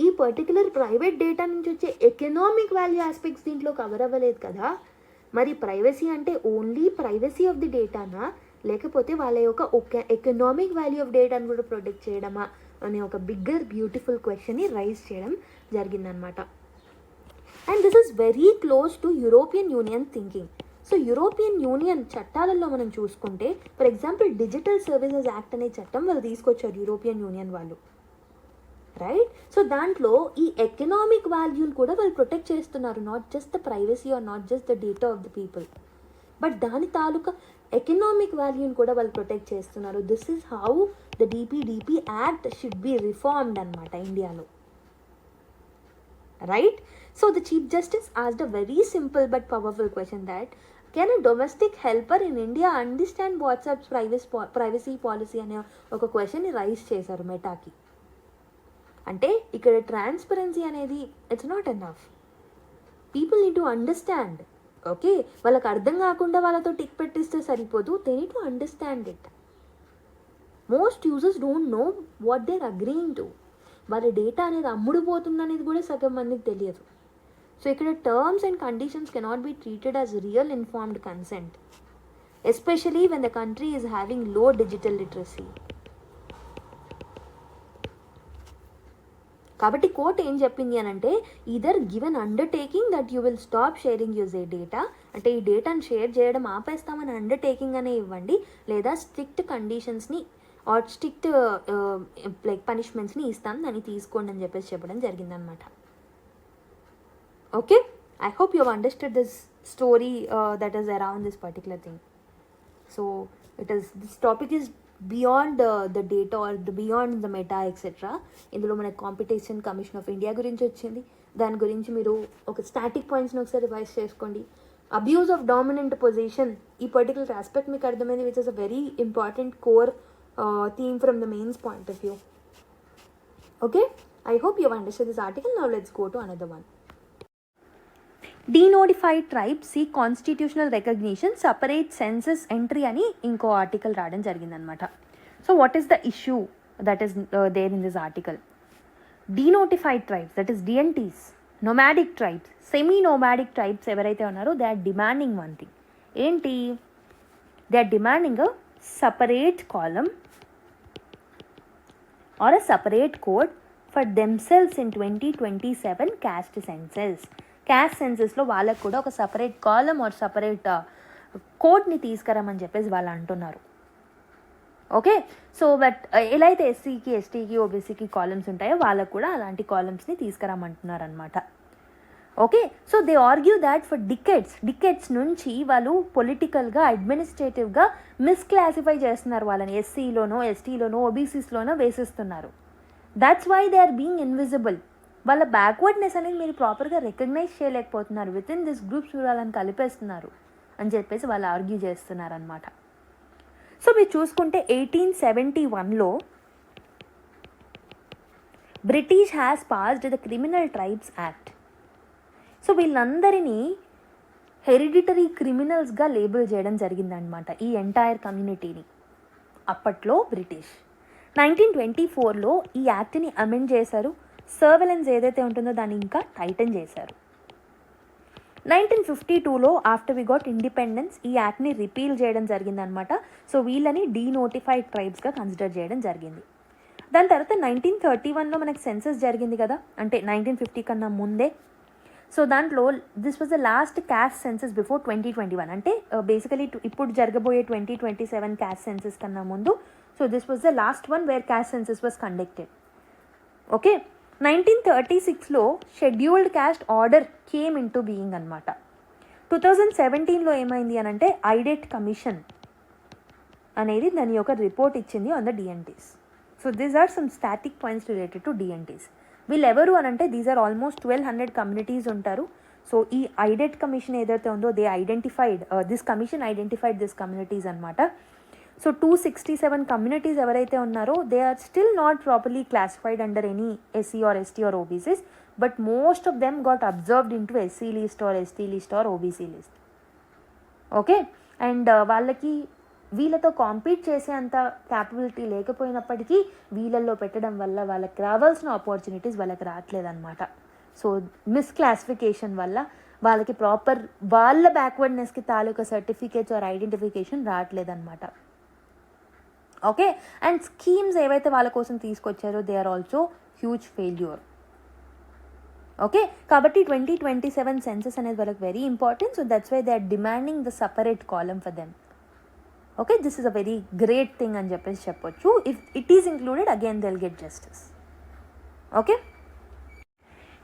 Speaker 1: ఈ పర్టికులర్ ప్రైవేట్ డేటా నుంచి వచ్చే ఎకనామిక్ వాల్యూ ఆస్పెక్ట్స్ దీంట్లో కవర్ అవ్వలేదు కదా. మరి ప్రైవసీ అంటే ఓన్లీ ప్రైవసీ ఆఫ్ ది డేటానా, లేకపోతే వాళ్ళ యొక్క ఎకనామిక్ వాల్యూ ఆఫ్ డేటాను కూడా ప్రొటెక్ట్ చేయడమా అనే ఒక బిగ్గర్ బ్యూటిఫుల్ క్వశ్చన్ని రైజ్ చేయడం జరిగిందనమాట. And this is very close to European Union thinking. So European Union చట్టాలలో మనం చూసుకుంటే for example digital services act అనే చట్టం వాళ్ళు తీసుకొచ్చారు యూరోపియన్ యూనియన్ వాళ్ళు, రైట్? సో దాంట్లో ఈ ఎకనామిక్ వాల్యూని కూడా వాళ్ళు ప్రొటెక్ట్ చేస్తున్నారు, not just the privacy or not just the data of the people, but దాని తాలూకా ఎకనామిక్ వాల్యూని కూడా వాళ్ళు ప్రొటెక్ట్ చేస్తున్నారు. This is how the DPDP act should B reformed అనమాట ఇండియాలో, right? So the chief justice asked a very simple but powerful question that can a domestic helper in India understand WhatsApps privacy policy అనే ఒక క్వశ్చన్ని rise చేశారు మెటాకి. అంటే ఇక్కడ transparency అనేది it's not enough, people need to understand. Okay, వాళ్ళకి అర్థం కాకుండా వాళ్ళతో టిక్ పెట్టిస్తే సరిపోదు, they need to understand it. Most users don't know what they are agreeing to. వాళ్ళ డేటా అనేది అమ్ముడుపోతుంది అనేది కూడా సగం మందికి తెలియదు. సో ఇక్కడ terms and conditions cannot be treated as real informed consent, especially when the country is having low digital literacy. కాబట్టి కోర్ట్ ఏం చెప్పింది అని అంటే either given undertaking that you will stop sharing use a data, అంటే ఈ డేటాను share చేయడం ఆపేస్తామని undertaking అనే ఇవ్వండి, లేదా స్ట్రిక్ట్ కండిషన్స్ని ఆర్ స్ట్రిక్ట్ లైక్ పనిష్మెంట్స్ని ఇస్తాం, దాన్ని తీసుకోండి అని చెప్పేసి చెప్పడం జరిగిందనమాట. Okay, I hope you have understood this story that is around this particular thing. So this topic is beyond the data or beyond the Meta etcetera. ఇందులో మనకు కాంపిటీషన్ కమిషన్ ఆఫ్ ఇండియా గురించి వచ్చింది, దాని గురించి మీరు ఒక స్టాటిక్ పాయింట్స్ని ఒకసారి రివైజ్ చేసుకోండి. అబ్యూజ్ ఆఫ్ డామినెంట్ పొజిషన్, ఈ పర్టికులర్ ఆస్పెక్ట్ మీకు అర్థమైంది, which is a very important core theme from the mains point of view. Okay, I hope you understand this article. Now let's go to another one. Denotified tribes see constitutional recognition, separate census entry అని ఇంకో article రావడం జరిగిందనమాట. So what is the issue that is there in this article? Denotified tribes, that is DNTs, nomadic tribes, semi nomadic tribes ఎవరైతే ఉన్నారో they are demanding one thing. ఏంటి? They are demanding a separate column or a separate code for themselves in 2027 caste census. Caste సెన్సెస్లో వాళ్ళకు కూడా ఒక separate column are separate కోడ్ని తీసుకురామని చెప్పేసి వాళ్ళు అంటున్నారు. ఓకే, సో బట్ ఎలా అయితే ఎస్సీకి, ఎస్టీకి, ఓబీసీకి కాలమ్స్ ఉంటాయో వాళ్ళకు కూడా అలాంటి కాలమ్స్ని తీసుకురామంటున్నారు అనమాట. Okay, so they argue that for decades నుంచి వాళ్ళు పొలిటికల్గా, అడ్మినిస్ట్రేటివ్గా మిస్క్లాసిఫై చేస్తున్నారు వాళ్ళని, ఎస్సీలోనో, ఎస్టీలోనో, ఓబీసీస్లోనో వేసిస్తున్నారు. That's why they are being invisible. వాళ్ళ బ్యాక్వర్డ్నెస్ అనేది మీరు ప్రాపర్గా రికగ్నైజ్ చేయలేకపోతున్నారు, విత్ ఇన్ దిస్ గ్రూప్స్ మీరు వాళ్ళని కలిపేస్తున్నారు అని చెప్పేసి వాళ్ళు ఆర్గ్యూ చేస్తున్నారు అనమాట. సో మీరు చూసుకుంటే 1871లో British has passed the criminal tribes act. So వీళ్ళందరినీ హెరిడిటరీ క్రిమినల్స్గా లేబుల్ చేయడం జరిగిందనమాట, ఈ ఎంటైర్ కమ్యూనిటీని అప్పట్లో బ్రిటిష్. 1924లో ఈ యాక్ట్ని అమెండ్ చేశారు. సర్వేలెన్స్ ఏదైతే ఉంటుందో దాన్ని ఇంకా టైటన్ చేశారు. 1952లో ఆఫ్టర్ వి గాట్ ఇండిపెండెన్స్ ఈ యాక్ట్ని రిపీల్ చేయడం జరిగిందనమాట. సో వీళ్ళని డీనోటిఫైడ్ ట్రైబ్స్గా కన్సిడర్ చేయడం జరిగింది. దాని తర్వాత 1931లో మనకి సెన్సస్ జరిగింది కదా, అంటే 1950 కన్నా ముందే. సో దాంట్లో this was the last caste census before 2021, అంటే బేసికలీ ఇప్పుడు జరగబోయే 2027 క్యాస్ట్ సెన్సస్ కన్నా ముందు. So this was the last one where caste census was conducted. Okay, 1936లో scheduled caste order came into being అనమాట. 2017లో ఏమైంది అని అంటే ఐడెట్ కమిషన్ అనేది దాని యొక్క రిపోర్ట్ ఇచ్చింది on the DNTs. So these are some static points related to DNTs. వీళ్ళు ఎవరు అని అంటే దీస్ ఆర్ ఆల్మోస్ట్ 1200 కమ్యూనిటీస్ ఉంటారు. సో ఈ ఐడెట్ కమిషన్ ఏదైతే ఉందో they identified this commission identified this communities అనమాట. సో 267 కమ్యూనిటీస్ ఎవరైతే ఉన్నారో they are still not properly classified under any SC or ST or OBCs, but most of them got observed into SC list or ST list or OBC list. Okay, and వాళ్ళకి వీళ్ళతో compete చేసే అంత capability లేకపోయినప్పటికీ వీళ్ళల్లో పెట్టడం వల్ల వాళ్ళకి రావాల్సిన ఆపర్చునిటీస్ వాళ్ళకి రావట్లేదన్నమాట. సో మిస్క్లాసిఫికేషన్ వల్ల వాళ్ళకి ప్రాపర్ వాళ్ళ బ్యాక్వర్డ్నెస్కి తాలూకా సర్టిఫికేట్స్ ఆర్ ఐడెంటిఫికేషన్ రావట్లేదన్నమాట. ఓకే, అండ్ స్కీమ్స్ ఏవైతే వాళ్ళ కోసం తీసుకొచ్చారో they are also huge failure. Okay, కాబట్టి 2027 సెన్సస్ అనేది వాళ్ళకి very important. So that's why they are demanding the separate column for them. Okay, this is a very great thing అని చెప్పేసి చెప్పొచ్చు. If it is included again they will get justice. Okay,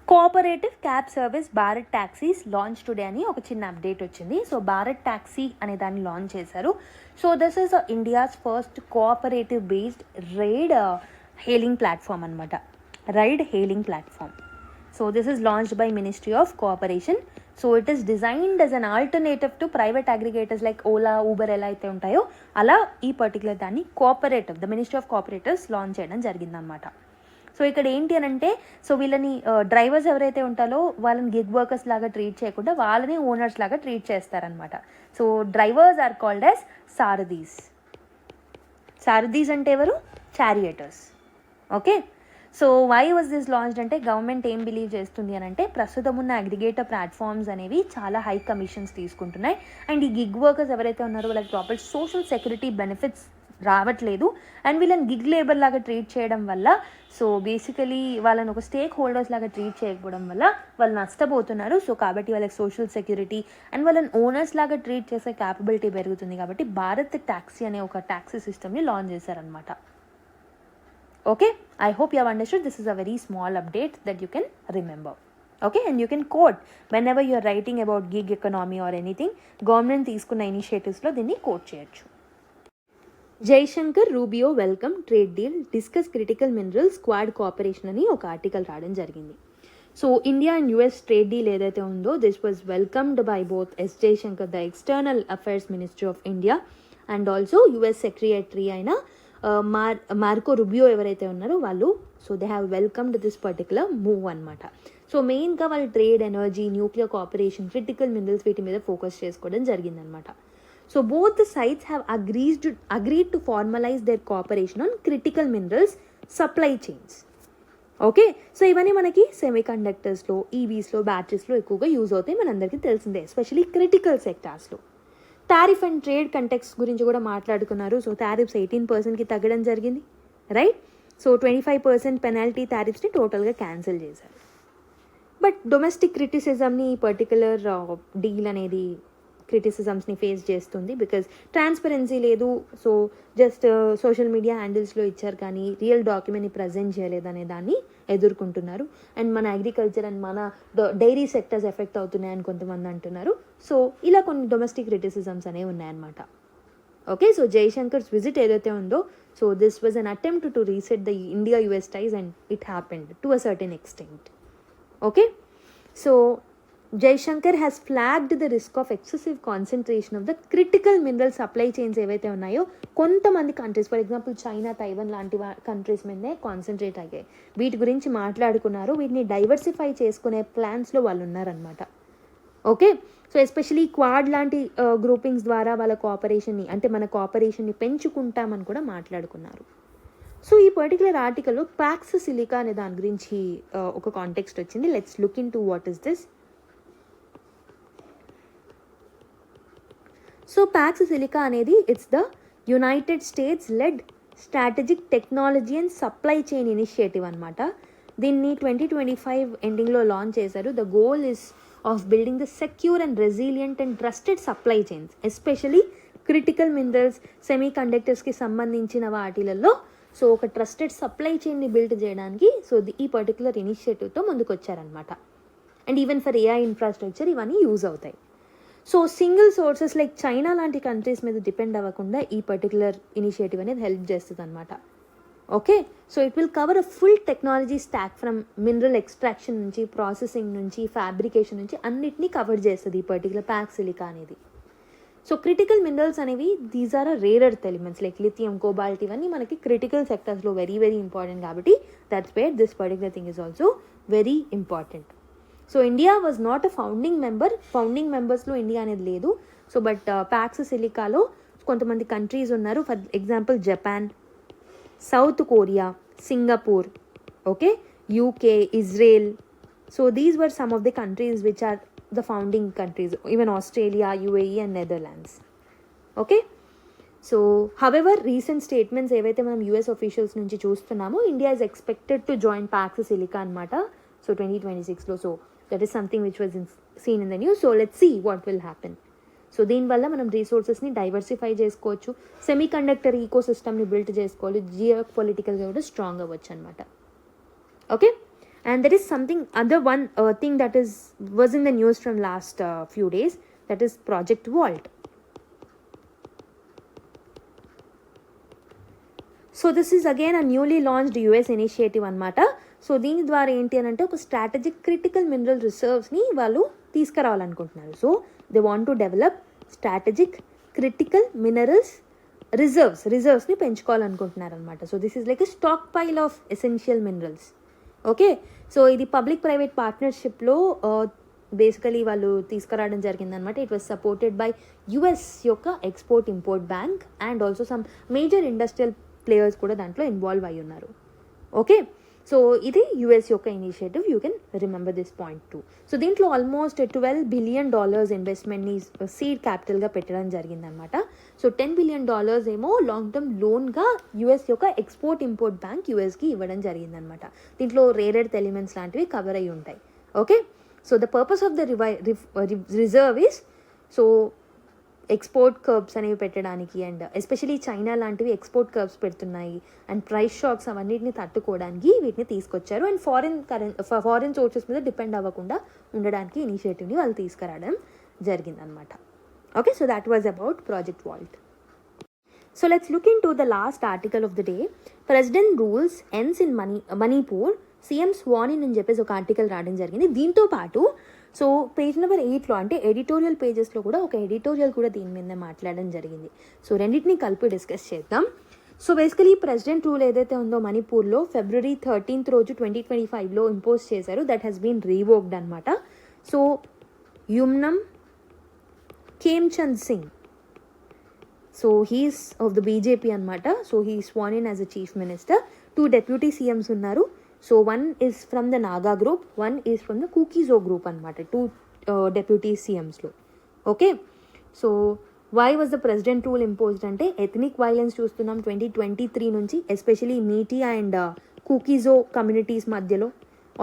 Speaker 1: cooperative cab service Bharat taxis launch today అని ఒక చిన్న update వచ్చింది. So Bharat taxi అనే దాన్ని launch చేశారు. So this is India's first cooperative based ride hailing platform అనమాట, ride hailing platform. So this is launched by ministry of cooperation. So it is designed as an alternative to private aggregators like Ola, Uber ఎలా అయితే ఉంటాయో అలా ఈ particular దాన్ని cooperative, the ministry of cooperatives launch చేయడం జరిగిందనమాట. So ఇక్కడ ఏంటి అని అంటే సో వీళ్ళని డ్రైవర్స్ ఎవరైతే ఉంటారో వాళ్ళని గిగ్ వర్కర్స్ లాగా ట్రీట్ చేయకుండా వాళ్ళని ఓనర్స్ లాగా ట్రీట్ చేస్తారనమాట. So drivers are called as Sarathis. Sarathis అంటే ఎవరు? Charioteers. Okay, so why was this launched అంటే గవర్నమెంట్ ఏం బిలీవ్ చేస్తుంది అని అంటే ప్రస్తుతం ఉన్న అగ్రిగేటర్ ప్లాట్ఫామ్స్ అనేవి చాలా హై కమిషన్స్ తీసుకుంటున్నాయి. అండ్ ఈ గిగ్ వర్కర్స్ ఎవరైతే ఉన్నారో వాళ్ళకి ప్రాపర్ సోషల్ సెక్యూరిటీ బెనిఫిట్స్ రావట్లేదు. అండ్ వీళ్ళని గిగ్ లేబర్ లాగా ట్రీట్ చేయడం వల్ల సో బేసికలీ వాళ్ళని ఒక స్టేక్ హోల్డర్స్ లాగా ట్రీట్ చేయకపోవడం వల్ల వాళ్ళు నష్టపోతున్నారు. సో కాబట్టి వాళ్ళకి సోషల్ సెక్యూరిటీ అండ్ వాళ్ళని ఓనర్స్ లాగా ట్రీట్ చేసే క్యాపబిలిటీ పెరుగుతుంది. కాబట్టి భారత్ ట్యాక్సీ అనే ఒక ట్యాక్సీ సిస్టమ్ని లాంచ్ చేశారనమాట. Okay, I hope you have understood. This is a very small update that you can remember. Okay, and you can quote whenever you are writing about gig economy or anything. Government తీసుకున్న ఇనిషియేటివ్స్లో దీన్ని quote చేయొచ్చు. Jaishankar Rubio welcome trade deal discuss critical minerals Quad cooperation అని ఒక article రావడం జరిగింది. So India and US trade deal ఏదైతే ఉందో this was welcomed by both S Jaishankar the external affairs ministry of India and also US secretary అయిన Marco Rubio ఎవరైతే ఉన్నారో వాళ్ళు. So they have welcomed this particular move అనమాట. So మెయిన్గా వాళ్ళు trade, energy, nuclear cooperation, critical minerals వీటి మీద focus చేసుకోవడం జరిగిందనమాట. So both the sides have agreed to formalise their cooperation on critical minerals supply chains. Okay, so ఇవన్నీ మనకి semi కండక్టర్స్లో, ఈవీస్లో, బ్యాటరీస్లో ఎక్కువగా యూజ్ అవుతాయి, మనందరికీ తెలిసిందే, ఎస్పెషలీ క్రిటికల్ సెక్టార్స్లో. టారిఫ్ అండ్ ట్రేడ్ కంటెక్స్ గురించి కూడా మాట్లాడుకున్నారు. సో టారిఫ్స్ 18%కి తగ్గడం జరిగింది, రైట్. సో 25% పెనాల్టీ టారిఫ్స్ని టోటల్గా క్యాన్సిల్ చేశారు. బట్ డొమెస్టిక్ క్రిటిసిజంని ఈ పర్టికులర్ డీల్ అనేది క్రిటిసిజమ్స్ని ఫేస్ చేస్తుంది. బికాజ్ ట్రాన్స్పరెన్సీ లేదు. సో జస్ట్ సోషల్ మీడియా హ్యాండిల్స్లో ఇచ్చారు కానీ రియల్ డాక్యుమెంట్ని ప్రజెంట్ చేయలేదనే దాన్ని ఎదుర్కొంటున్నారు. అండ్ మన అగ్రికల్చర్ అండ్ మన డైరీ సెక్టర్స్ ఎఫెక్ట్ అవుతున్నాయని కొంతమంది అంటున్నారు. సో ఇలా కొన్ని డొమెస్టిక్ క్రిటిసిజమ్స్ అనేవి ఉన్నాయన్నమాట. ఓకే, సో జైశంకర్స్ విజిట్ ఏదైతే ఉందో so this was an attempt to reset the India US ties and it happened to a certain extent. Okay, so Jaishankar has flagged the risk of excessive concentration of the critical mineral supply chains ఏవైతే ఉన్నాయో కొంతమంది countries, for example China, Taiwan లాంటి countries మీదనే concentrate అయ్యాయి. వీటి గురించి మాట్లాడుకున్నారు. వీటిని డైవర్సిఫై చేసుకునే ప్లాన్స్లో వాళ్ళు ఉన్నారనమాట. ఓకే, సో ఎస్పెషలీ క్వాడ్ లాంటి గ్రూపింగ్స్ ద్వారా వాళ్ళ కోఆపరేషన్ని, అంటే మన కోఆపరేషన్ని పెంచుకుంటామని కూడా మాట్లాడుకున్నారు. సో ఈ పర్టికులర్ ఆర్టికల్లో ప్యాక్స్ సిలికా అనే దాని గురించి ఒక కాంటెక్స్ట్ వచ్చింది. Let's look into what is this. So Pax Silica అనేది it's the United States led strategic technology and supply chain initiative అనమాట. దీన్ని 2025 ఎండింగ్లో లాంచ్ చేశారు. The goal is of building the secure and resilient and trusted supply chains, especially critical minerals, semi కండక్టర్స్కి సంబంధించిన వాటిలలో so ఒక trusted supply చైన్ని build చేయడానికి సో ఈ పర్టికులర్ ఇనిషియేటివ్తో ముందుకు వచ్చారనమాట. And even for AI infrastructure ఇవన్నీ యూజ్ అవుతాయి. So single sources like China లాంటి కంట్రీస్ మీద డిపెండ్ అవ్వకుండా ఈ పర్టికులర్ ఇనిషియేటివ్ అనేది హెల్ప్ చేస్తుంది అనమాట. Okay, so it will cover a full technology stack from mineral extraction నుంచి, ప్రాసెసింగ్ నుంచి, ఫ్యాబ్రికేషన్ నుంచి అన్నిటినీ కవర్ చేస్తుంది ఈ పర్టికులర్ ప్యాక్ సిలికా అనేది. సో క్రిటికల్ మినరల్స్ అనేవి these are rare earth elements like lithium, cobalt, ఇవన్నీ మనకి క్రిటికల్ సెక్టర్స్లో వెరీ వెరీ ఇంపార్టెంట్ కాబట్టి that's where this particular thing is also very important. So India was not a founding మెంబర్స్లో India అనేది లేదు. So but Pax సిలికాలో కొంతమంది countries ఉన్నారు. For example Japan, South Korea, Singapore, okay, UK, Israel. So these were some of the countries which are the founding countries, even Australia, UAE and Netherlands. Okay, so however recent statements ఏవైతే మనం US officials నుంచి చూస్తున్నామో, India is expected to join Pax Silica అనమాట. So 2026లో. So that is something which was seen in the news. So let's see what will happen. So దీనివల్ల మనం రీసోర్సెస్ని diversify చేసుకోవచ్చు, సెమీ కండక్టర్ ఈకో సిస్టమ్ని బిల్డ్ చేసుకోవాలి, జియో పొలిటికల్గా కూడా స్ట్రాంగ్ అవ్వచ్చు అనమాట. Okay, and that is something other one thing that is was in the news from last few days, that is Project Vault. So this is again a newly launched US initiative అనమాట. So దీని ద్వారా ఏంటి అని అంటే ఒక strategic critical mineral రిసర్వ్స్ని వాళ్ళు తీసుకురావాలనుకుంటున్నారు. So they want to develop strategic critical minerals రిజర్వ్స్ని పెంచుకోవాలనుకుంటున్నారు అనమాట. So this is like a stockpile of essential minerals. Okay, so ఇది పబ్లిక్ ప్రైవేట్ పార్ట్నర్షిప్లో బేసికలీ వాళ్ళు తీసుకురావడం జరిగిందనమాట. It was supported by US యొక్క export import bank and also some major industrial players కూడా దాంట్లో ఇన్వాల్వ్ అయి ఉన్నారు. ఓకే, సో ఇది యుఎస్ యొక్క initiative, you can remember this point too. So దీంట్లో ఆల్మోస్ట్ $12 బిలియన్ ఇన్వెస్ట్మెంట్ని సీడ్ క్యాపిటల్గా పెట్టడం జరిగిందనమాట. సో $10 బిలియన్ ఏమో లాంగ్ టర్మ్ లోన్గా యుఎస్ యొక్క ఎక్స్పోర్ట్ ఇంపోర్ట్ బ్యాంక్ యుఎస్కి ఇవ్వడం జరిగిందనమాట. దీంట్లో రేర్ ఎర్త్ ఎలిమెంట్స్ లాంటివి కవర్ అయి ఉంటాయి. Okay, so the purpose of the reserve is so export curbs అనేవి పెట్టడానికి, అండ్ ఎస్పెషలీ చైనా లాంటివి ఎక్స్పోర్ట్ కర్బ్స్ పెడుతున్నాయి అండ్ ప్రైస్ షాక్స్ అవన్నిటిని తట్టుకోవడానికి వీటిని తీసుకొచ్చారు. అండ్ ఫారిన్ సోర్సెస్ మీద డిపెండ్ అవ్వకుండా ఉండడానికి ఇనిషియేటివ్ని వాళ్ళు తీసుకురావడం జరిగిందనమాట. Okay, so that was about Project Vault. So let's look in to the last article of the day. President rules ends in Manipur, CM sworn in అని చెప్పేసి ఒక ఆర్టికల్ రావడం జరిగింది. దీంతో పాటు సో పేజ్ నెంబర్ 8లో అంటే ఎడిటోరియల్ పేజెస్లో కూడా ఒక ఎడిటోరియల్ కూడా దీని మీద మాట్లాడడం జరిగింది. సో రెండింటిని కలిపి డిస్కస్ చేద్దాం. సో బేసికలీ ప్రెసిడెంట్ రూల్ ఏదైతే ఉందో మణిపూర్లో February 13th రోజు 2025లో ఇంపోజ్ చేశారు. దట్ హ్యాస్ బీన్ రీవోక్డ్ అనమాట. So Yumnam Khemchand Singh, so he's of the BJP అనమాట. So he sworn in as a chief minister. 2 deputy CMs ఉన్నారు. So one is from the Naga group, one is from the Kuki-Zo group అనమాట. 2 deputy సీఎంస్లో. Okay, so why was the president rule imposed అంటే ethnic violence చూస్తున్నాం 2023 నుంచి, especially Meitei and Kuki Zo communities మధ్యలో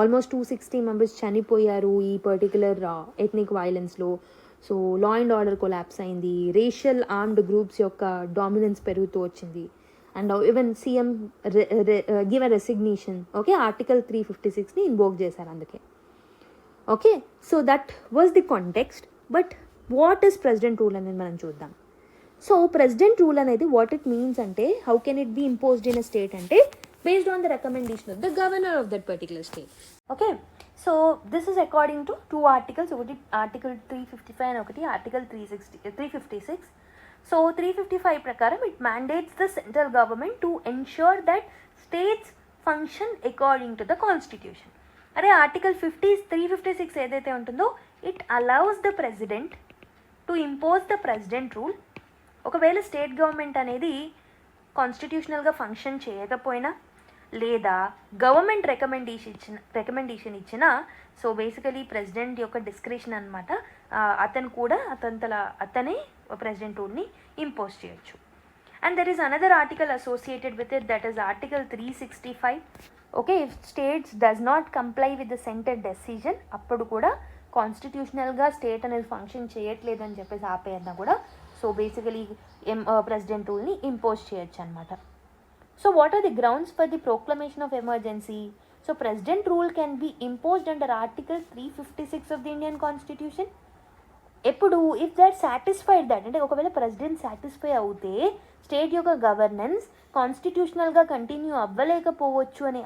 Speaker 1: almost 260 members చనిపోయారు ఈ particular ethnic వైలెన్స్లో. So law and order collapse అయింది, రేషియల్ ఆర్మ్డ్ గ్రూప్స్ యొక్క డామినెన్స్ పెరుగుతూ వచ్చింది. And even CM give a resignation. Okay, article 356ని ఇన్వోక్ చేశారు అందుకే. Okay, so that was the context. But what is president rule అనేది మనం చూద్దాం. సో ప్రెసిడెంట్ రూల్ అనేది వాట్ ఇట్ మీన్స్ అంటే how can it be imposed in a state అంటే based on the recommendation of the governor of that particular state. Okay, so this is according to two articles, ఒకటి article 355 and ఒకటి article 356. So 355 ప్రకారం it mandates the central government to ensure that states function according to the constitution. అరే article 356 ఏదైతే ఉంటుందో it allows the president to impose the president rule. ఒకవేళ state government అనేది కాన్స్టిట్యూషనల్గా function చేయకపోయినా లేదా government recommendation ఇచ్చినా, so basically president యొక్క discretion అనమాట, అతను కూడా అతనే ప్రెసిడెంట్ రూల్ని ఇంపోజ్ చేయొచ్చు. And there is another article associated with it, that is article 365. Okay, if states does not comply with the centre decision, అప్పుడు కూడా కాన్స్టిట్యూషనల్గా స్టేట్ అనేది ఫంక్షన్ చేయట్లేదు అని చెప్పేసి ఆపేయన్నా కూడా సో బేసికలీ ప్రెసిడెంట్ రూల్ని ఇంపోజ్ చేయొచ్చు అనమాట. So what are the grounds for the proclamation of emergency? So president rule can be imposed under article 356 of the Indian constitution. ఎప్పుడు if they are satisfied that, అంటే ఒకవేళ president satisfy అవుతే state యొక్క governance కాన్స్టిట్యూషనల్గా continue అవ్వలేకపోవచ్చు అని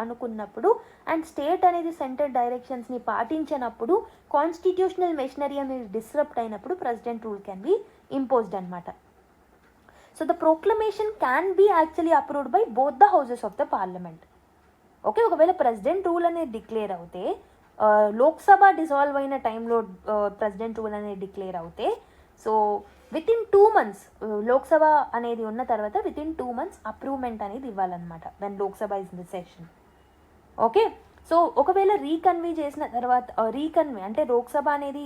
Speaker 1: అనుకున్నప్పుడు and state అనేది సెంటర్ డైరెక్షన్స్ని పాటించినప్పుడు కాన్స్టిట్యూషనల్ మెషినరీ అనేది డిస్రప్ట్ అయినప్పుడు president rule can be imposed అనమాట. So the proclamation can be actually approved by both the houses of the parliament. Okay, ఒకవేళ ప్రెసిడెంట్ రూల్ అనేది డిక్లేర్ అవుతే, లోక్సభ డిజాల్వ్ అయిన టైంలో ప్రెసిడెంట్ రూల్ అనేది డిక్లేర్ అవుతే, సో వితిన్ 2 months లోక్సభ అనేది ఉన్న తర్వాత వితిన్ 2 months అప్రూవ్మెంట్ అనేది ఇవ్వాలన్నమాట when Lok Sabha is in the session. Okay, so ఒకవేళ రీకన్వీ చేసిన తర్వాత అంటే లోక్సభ అనేది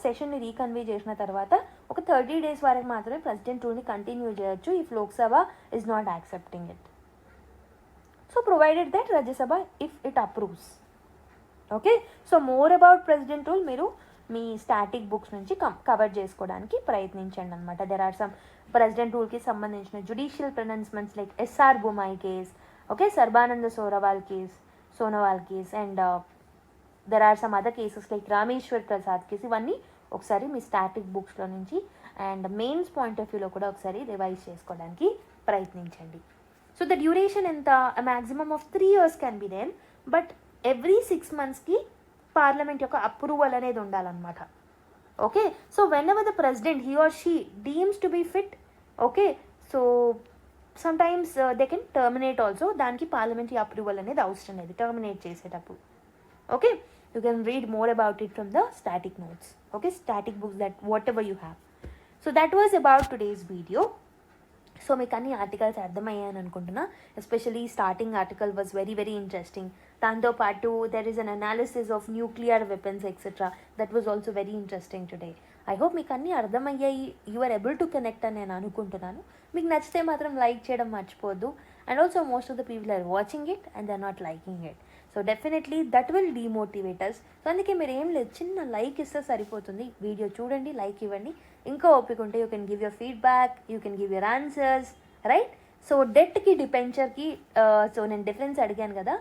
Speaker 1: సెషన్ని రీకన్వీ చేసిన తర్వాత ఒక 30 days వరకు మాత్రమే ప్రెసిడెంట్ రూల్ని కంటిన్యూ చేయొచ్చు if Lok Sabha is not accepting it. So provided that Rajya Sabha if it approves. Okay, so more about president rule మీరు మీ స్టాటిక్ బుక్స్ నుంచి కవర్ చేసుకోవడానికి ప్రయత్నించండి అనమాట. దెర్ ఆర్ సమ్ ప్రెసిడెంట్ రూల్కి సంబంధించిన judicial pronouncements like SR Bommai case, okay, Sarbananda Sonowal case and there are some other cases like Rameshwar Prasad case. ఇవన్నీ ఒకసారి మీ స్టాటిక్ బుక్స్లో నుంచి అండ్ మెయిన్స్ పాయింట్ ఆఫ్ వ్యూలో కూడా ఒకసారి రివైజ్ చేసుకోవడానికి ప్రయత్నించండి. సో ద డ్యూరేషన్ ఎంత? Maximum of 3 years can be there, but every 6 monthsకి పార్లమెంట్ యొక్క అప్రూవల్ అనేది ఉండాలన్నమాట. Okay, so whenever the president he or she deems to be fit, okay, so sometimes they can terminate also. దానికి parliamentary approval అనేది అవసరం లేదు terminate చేసేటప్పుడు. Okay, you can read more about it from the static notes, okay, static books, that whatever you have. So that was about today's video. So మీకు అన్ని articles అర్థమయ్యాయని అనుకుంటున్నా. Especially starting article was very very interesting. దాంతోపాటు there is an analysis of nuclear weapons etcetera, that was also very interesting today. I hope మీకు అన్నీ అర్థమయ్యాయి, you are able to connect అని నేను అనుకుంటున్నాను. మీకు నచ్చితే మాత్రం లైక్ చేయడం మర్చిపోద్దు. And also most of the people are watching it and they are not liking it. So definitely that will demotivate us. So అందుకే మీరు ఏం లేదు, చిన్న లైక్ ఇస్తే సరిపోతుంది. వీడియో చూడండి, లైక్ ఇవ్వండి. ఇంకా ఓపిక ఉంటే you can give your feedback, you can give your answers, right? So డెట్కి డిపెంచర్కి సో నేను డిఫరెన్స్ అడిగాను కదా.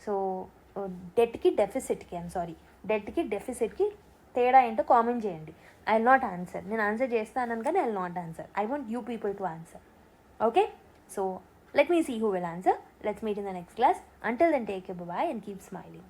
Speaker 1: సో డెట్కి డెఫిసిట్కి తేడా ఏంటో కామెంట్ చేయండి. I will not answer. నేను ఆన్సర్ చేస్తాను కానీ I will not answer. I want you people to answer. Okay, so let me see who will answer. Let's meet in the next class. Until then, take care, bye-bye, and keep smiling.